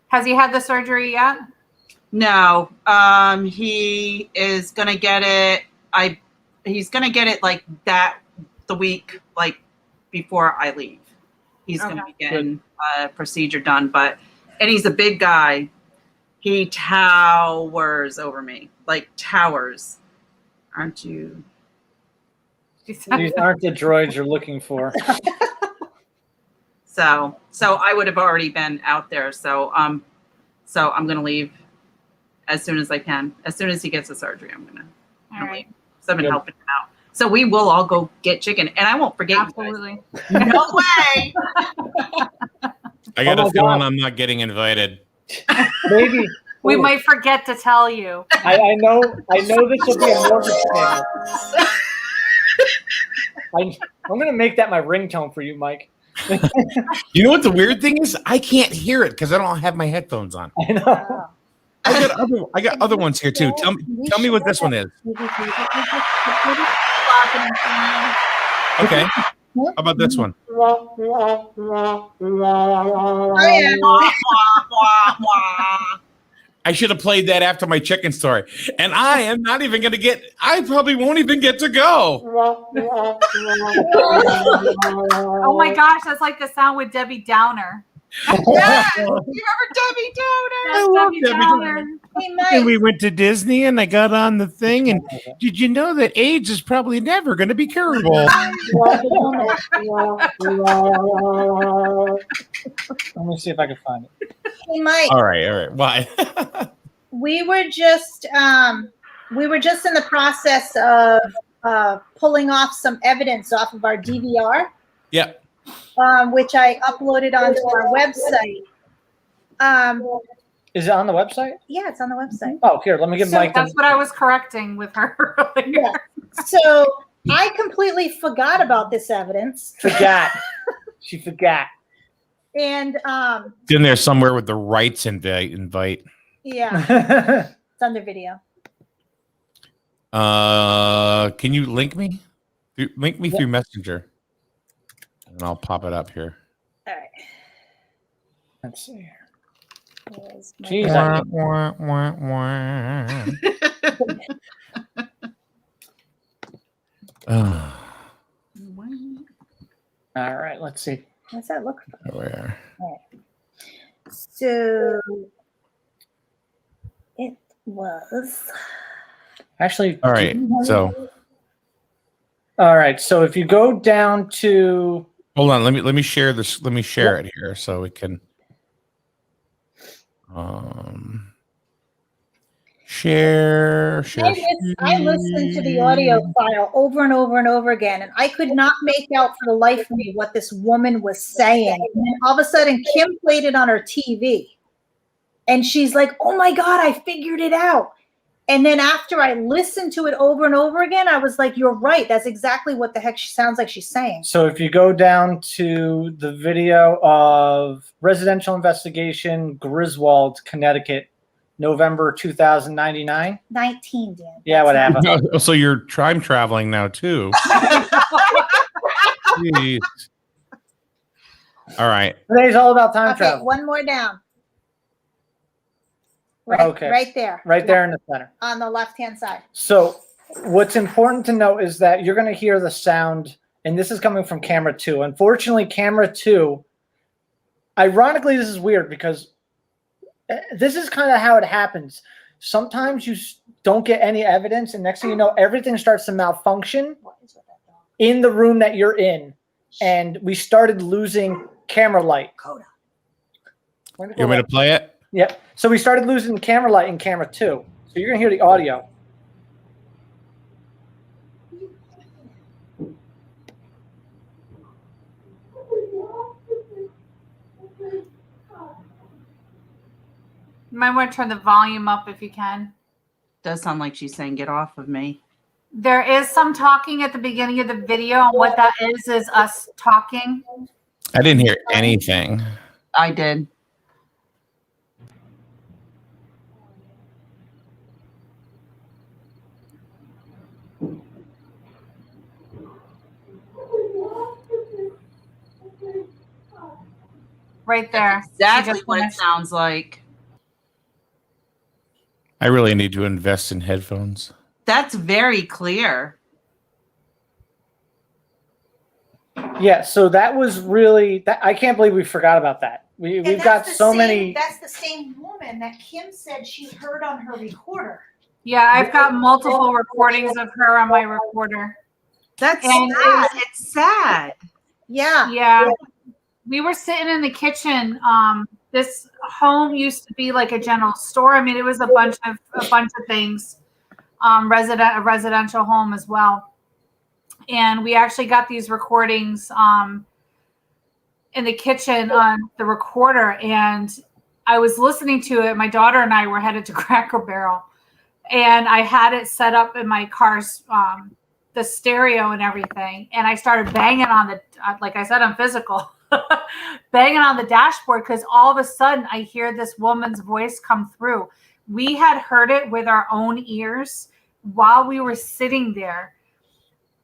Has he had the surgery yet? No. He is gonna get it. He's gonna get it like that the week like before I leave. He's gonna be getting a procedure done, and he's a big guy. He towers over me, like towers. Aren't you? These aren't the droids you're looking for. So I would have already been out there. So I'm gonna leave as soon as I can. As soon as he gets the surgery, I'm gonna leave. So I've been helping him out. So we will all go get chicken, and I won't forget. Absolutely. You guys. No way. I got a feeling I'm not getting invited. Maybe we might forget to tell you. I know this will be a mortgage payment. I'm gonna make that my ringtone for you, Mike. You know what the weird thing is? I can't hear it because I don't have my headphones on. I know. I got other ones here too. Tell me what this one is. Okay. How about this one? I should have played that after my chicken story. And I am not even going to I probably won't even get to go. Oh my gosh, that's like the sound with Debbie Downer. Yes, you remember Debbie Downer? I love Debbie Downer. Hey, Mike. And we went to Disney and I got on the thing. And did you know that AIDS is probably never going to be curable? Let me see if I can find it. Hey, Mike. All right. Why? We were just in the process of pulling off some evidence off of our DVR. Yeah. Which I uploaded onto our website. Is it on the website? Yeah, it's on the website. Oh, here, let me give Mike. That's what I was correcting with her earlier. Yeah. So I completely forgot about this evidence. She forgot. And It's in there somewhere with the rights invite. yeah, it's under video. Can you link me? Link me through Messenger. And I'll pop it up here. All right. Let's see here. Jeez, All right, let's see. what's that look for? Where? All right. So it was Actually, All right. So if you go down to hold on. Let me share this. Let me share it here so we can. Share. I listened to the audio file over and over and over again, and I could not make out for the life of me what this woman was saying. And then all of a sudden, Kim played it on her TV, and she's like, "Oh my God, I figured it out." And then after I listened to it over and over again, I was like, "You're right. That's exactly what the heck she sounds like she's saying." So if you go down to the video of residential investigation, Griswold, Connecticut, November 2099. 19, Dan. Yeah, whatever. So you're time traveling now too. Jeez. All right. Today's all about time Okay, travel. one more down. Right, Okay. right there. Right there in the center. On the left-hand side. So what's important to know is that you're going to hear the sound, and this is coming from camera 2. Unfortunately, camera 2, ironically, this is weird because this is kind of how it happens. Sometimes you don't get any evidence, and next thing you know, everything starts to malfunction in the room that you're in, and we started losing camera light. You want me to play it? Yep. So we started losing camera light in camera 2. So you're going to hear the audio. You might want to turn the volume up if you can. Does sound like she's saying, "Get off of me." There is some talking at the beginning of the video, and what that is us talking. I didn't hear anything. I did. Right there. Exactly She just what it finished. sounds like. I really need to invest in headphones. That's very clear. Yeah, so that was really that. I can't believe we forgot about that. We've got so many. That's the same woman that Kim said she heard on her recorder. Yeah, I've got multiple recordings of her on my recorder. That's And sad. It's sad. Yeah. Yeah. We were sitting in the kitchen. This home used to be like a general store. I mean, it was a bunch of things. A residential home as well. And we actually got these recordings in the kitchen on the recorder, and I was listening to it. My daughter and I were headed to Cracker Barrel, and I had it set up in my car's the stereo and everything, and I started banging on the like I said, I'm physical. Banging on the dashboard because all of a sudden I hear this woman's voice come through. We had heard it with our own ears while we were sitting there,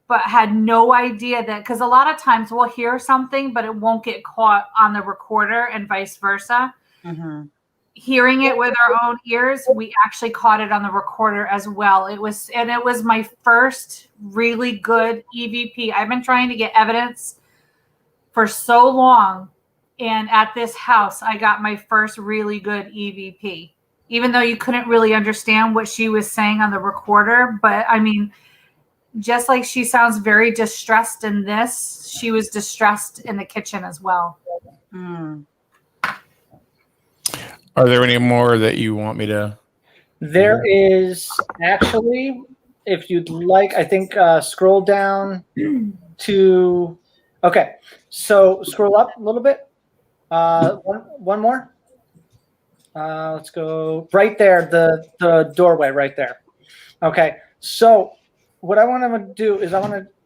but had no idea that, because a lot of times we'll hear something, but it won't get caught on the recorder and vice versa. Mm-hmm. Hearing it with our own ears, we actually caught it on the recorder as well. It was my first really good EVP. I've been trying to get evidence for so long, and at this house I got my first really good EVP, even though you couldn't really understand what she was saying on the recorder. But I mean, just like she sounds very distressed in this, she was distressed in the kitchen as well. Mm. Are there any more that you want me to? There is actually, if you'd like, I think scroll down to. Okay, so scroll up a little bit. One more. Let's go right there, the doorway right there. Okay, so what I want to do is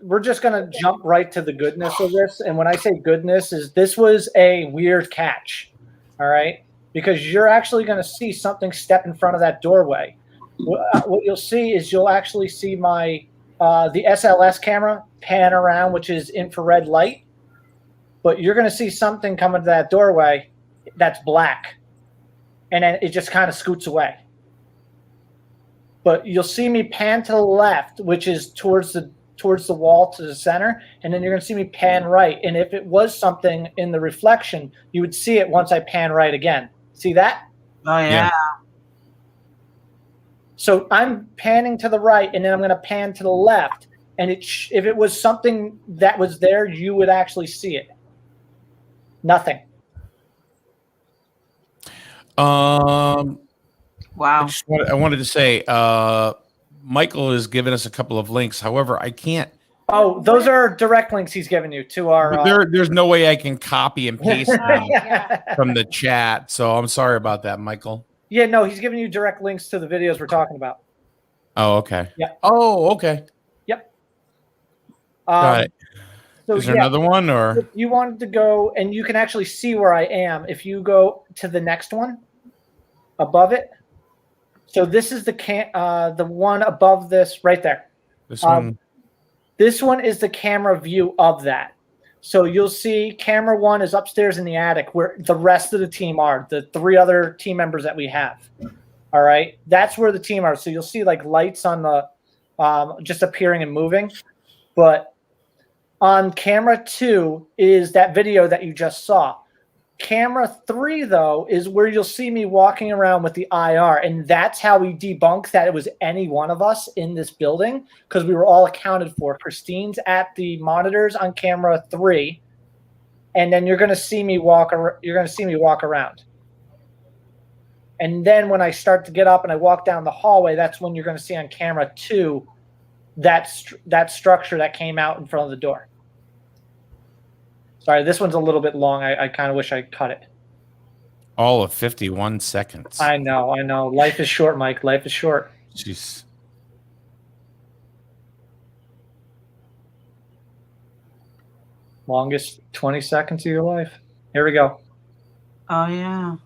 we're just going to jump right to the goodness of this. And when I say goodness, is this was a weird catch, all right? Because you're actually going to see something step in front of that doorway. What you'll see is you'll actually see my the SLS camera pan around, which is infrared light. But you're going to see something come into that doorway that's black, and then it just kind of scoots away. But you'll see me pan to the left, which is towards the wall to the center, and then you're going to see me pan right. And if it was something in the reflection, you would see it once I pan right again. See that? Oh yeah. So I'm panning to the right, and then I'm going to pan to the left. And if it was something that was there, you would actually see it. Nothing. Wow. I wanted to say, Michael has given us a couple of links. However, I can't. Oh, those are direct links he's given you to our. There's no way I can copy and paste them Yeah. from the chat. So I'm sorry about that, Michael. Yeah, no, he's giving you direct links to the videos we're talking about. Oh, okay. Yeah. Oh, okay. Yep. Got it. So, Is there another one, or if you wanted to go, and you can actually see where I am if you go to the next one above it. So this is the one above this right there. this one? This one is the camera view of that. So you'll see camera 1 is upstairs in the attic where the rest of the team are, the 3 other team members that we have. All right. That's where the team are. So you'll see like lights on the just appearing and moving. But on camera 2 is that video that you just saw. Camera 3, though, is where you'll see me walking around with the IR. And that's how we debunk that it was any one of us in this building, because we were all accounted for. Christine's at the monitors on camera 3. And then you're going to see me walk around. And then when I start to get up and I walk down the hallway, that's when you're going to see on camera 2 that structure that came out in front of the door. Sorry, this one's a little bit long. I kind of wish I cut it. All of 51 seconds. I know. Life is short, Mike. Life is short. Jeez. Longest 20 seconds of your life. Here we go. Oh yeah.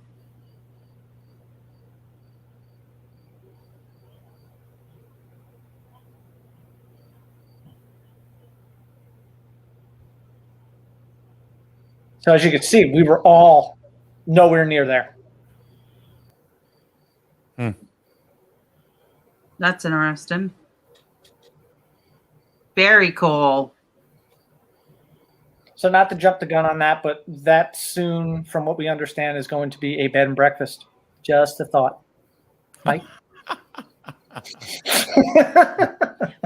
So as you can see, we were all nowhere near there. That's interesting. Very cool. So not to jump the gun on that, but that soon, from what we understand, is going to be a bed and breakfast. Just a thought. Mike?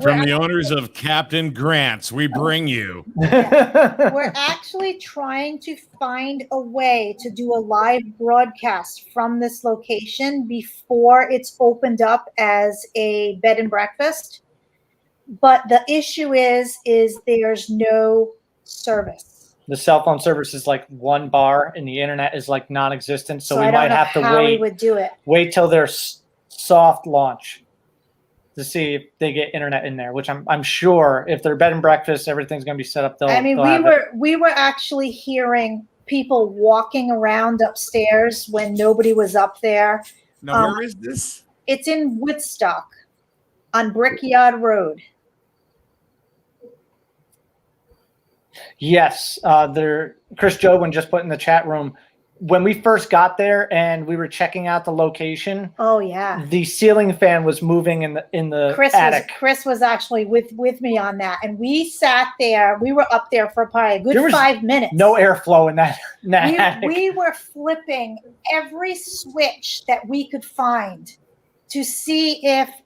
From the owners of Captain Grant's, we bring you. We're actually trying to find a way to do a live broadcast from this location before it's opened up as a bed and breakfast. But the issue is there's no service. The cell phone service is like 1 bar, and the internet is like non-existent. So we I don't might know have to how we wait. would do it. Wait till there's soft launch to see if they get internet in there, which I'm sure if they're bed and breakfast, everything's going to be set up. We were actually hearing people walking around upstairs when nobody was up there. Now, where is this? It's in Woodstock on Brickyard Road. Yes, Chris Jobin just put in the chat room. When we first got there and we were checking out the location, Oh yeah. the ceiling fan was moving in the attic. Chris was actually with me on that, and we sat there. We were up there for probably a good There was 5 minutes. No airflow in that attic. We were flipping every switch that we could find to see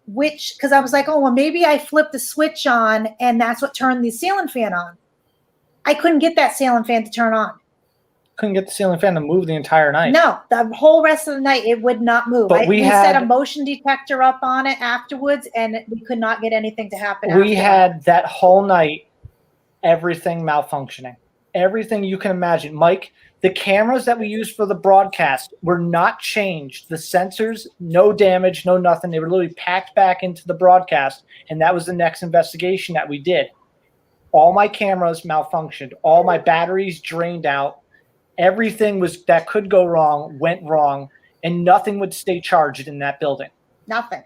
because I was like, oh well, maybe I flipped the switch on and that's what turned the ceiling fan on. I couldn't get that ceiling fan to turn on. Couldn't get the ceiling fan to move the entire night. No, the whole rest of the night it would not move. But we set had a motion detector up on it afterwards, and we could not get anything to happen. We had that whole night, everything malfunctioning, everything you can imagine. Mike, the cameras that we used for the broadcast were not changed. The sensors, no damage, no nothing. They were literally packed back into the broadcast, and that was the next investigation that we did. All my cameras malfunctioned. All my batteries drained out. Everything that could go wrong went wrong, and nothing would stay charged in that building. Nothing.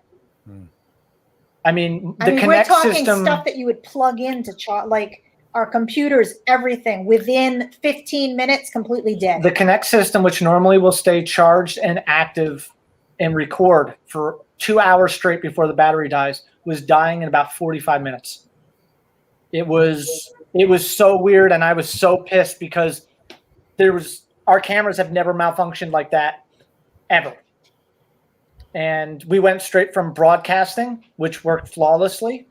I mean, the we're Connect talking system stuff that you would plug in to charge, like our computers, everything within 15 minutes, completely dead. The Connect system, which normally will stay charged and active and record for 2 hours straight before the battery dies, was dying in about 45 minutes. It was so weird, and I was so pissed because our cameras have never malfunctioned like that ever. And we went straight from broadcasting, which worked flawlessly,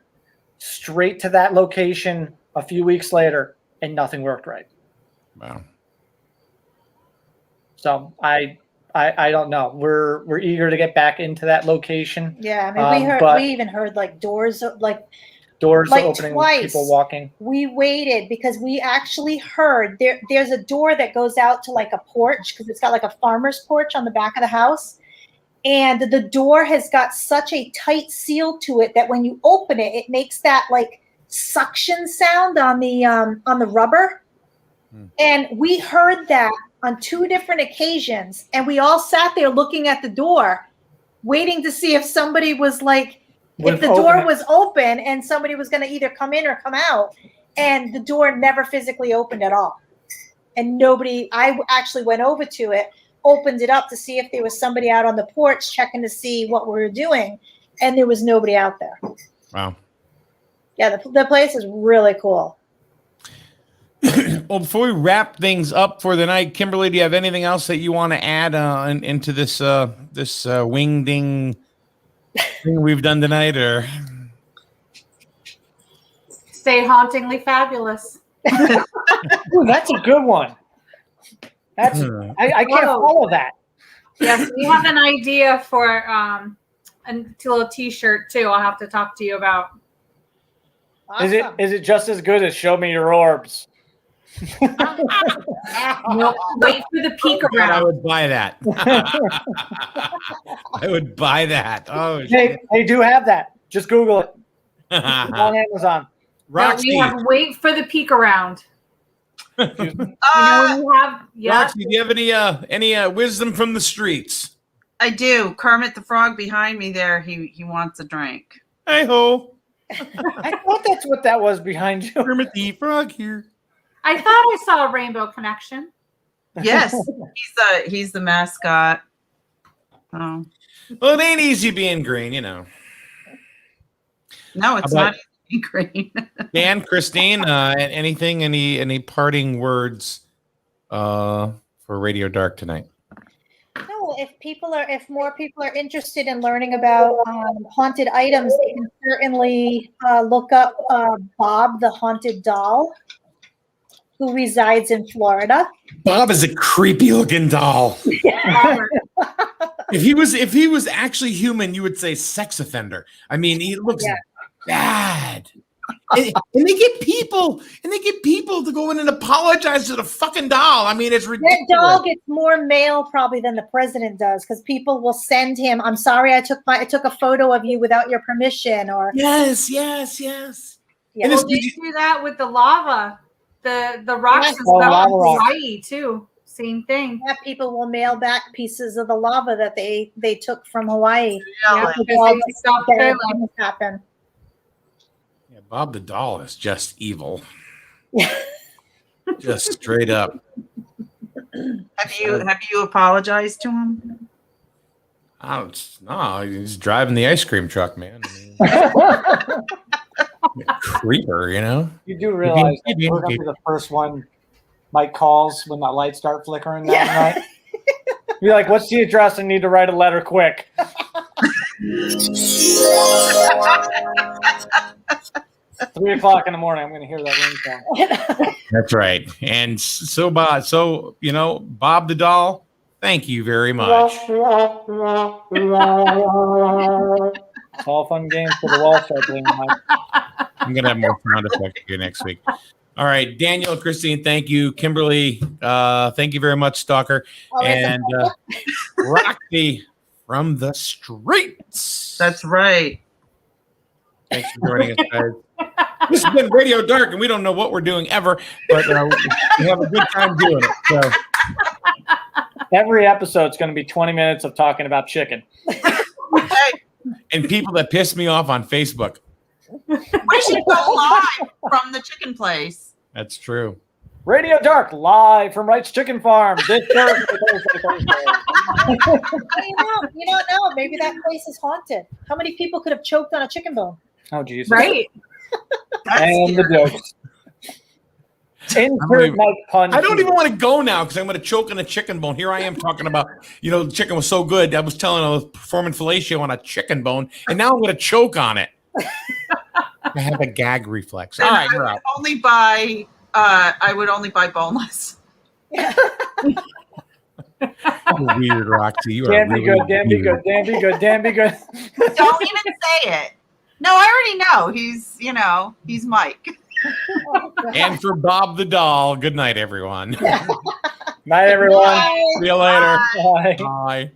straight to that location a few weeks later, and nothing worked right. Wow. So I I don't know. We're eager to get back into that location. Yeah, I mean, but we even heard like doors, doors like opening, twice. people walking. We waited because we actually heard there's a door that goes out to like a porch because it's got like a farmer's porch on the back of the house. And the door has got such a tight seal to it that when you open it, it makes that like suction sound on the rubber. And we heard that on 2 different occasions. And we all sat there looking at the door, waiting to see if somebody was like, if the door was open and somebody was going to either come in or come out. And the door never physically opened at all. And I actually went over to it, opened it up to see if there was somebody out on the porch checking to see what we were doing. And there was nobody out there. Wow. Yeah, the place is really cool. Well, before we wrap things up for the night, Kimberly, do you have anything else that you want to add into this wingding thing we've done tonight, or Stay hauntingly fabulous. Ooh, that's a good one. That's I can't follow that. Yes, we have an idea for a little T-shirt too. I'll have to talk to you about. Awesome. Is it just as good as Show Me Your Orbs? No, wait for the peek I around. would buy that. I would buy that. Oh, They do have that. Just Google it. It's on Amazon. Roxy, No, we have wait for the peek around. Excuse me. Roxy, do you have any wisdom from the streets? I do. Kermit the Frog behind me there. He wants a drink. Hey ho, I thought that's what that was behind you. Kermit the Frog here. I thought I saw a rainbow connection. Yes, he's the mascot. Oh Well, it ain't easy being green, you know. no, it's How about- not green. Dan, Christine, any parting words for Radio Dark tonight? No, if more people are interested in learning about haunted items, they can certainly look up Bob the Haunted Doll, who resides in Florida. Bob is a creepy looking doll. If he was actually human, you would say sex offender. I mean, he looks bad. And they get people to go in and apologize to the fucking doll. I mean, it's ridiculous. That doll gets more mail probably than the president does, because people will send him, I'm sorry, I took a photo of you without your permission, or Yes. yeah. And Well, they do that with the lava, the rocks and Oh, stuff lava in rock. Hawaii too. Same thing. Yeah, people will mail back pieces of the lava that they took from Hawaii. Yeah, Because because all they the stopped bad failing. things happen. Yeah, Bob the doll is just evil. Just straight up. Have you apologized to him? No, he's driving the ice cream truck, man. I mean, creeper, you know. You do realize that we're going to be the first one Mike calls when that lights start flickering that night. Be like, what's the address? I need to write a letter quick. 3 o'clock in the morning, I'm going to hear that ringtone. That's right. And so Bob the doll, thank you very much. It's all fun games for the wall circling, Mike. I'm gonna have more sound effects here next week. All right, Daniel, Christine, thank you. Kimberly, thank you very much, Stalker. And Roxy from the Streets. That's right. Thanks for joining us, guys. This has been Radio Dark, and we don't know what we're doing ever, but we have a good time doing it. So Every episode's going to be 20 minutes of talking about chicken. and people that piss me off on Facebook. We should go live from the chicken place. That's true. Radio Dark, live from Wright's Chicken Farm. This Thursday. You don't know. Maybe that place is haunted. How many people could have choked on a chicken bone? Oh, Jesus. Right. That's And the scary. jokes. Insert Mike pun. I don't even want to go now because I'm going to choke on a chicken bone. Here I am talking about, the chicken was so good. I was telling I was performing fellatio on a chicken bone, and now I'm going to choke on it. I have a gag reflex. All And right, you're out. I would only buy boneless. You're weird, Roxy. You are Dan be really good, Dan be weird. good, Dan be good, Dan be good. Don't even say it. No, I already know. He's Mike. And for Bob the doll, good night, everyone. Night, everyone. See you later. Bye. Bye.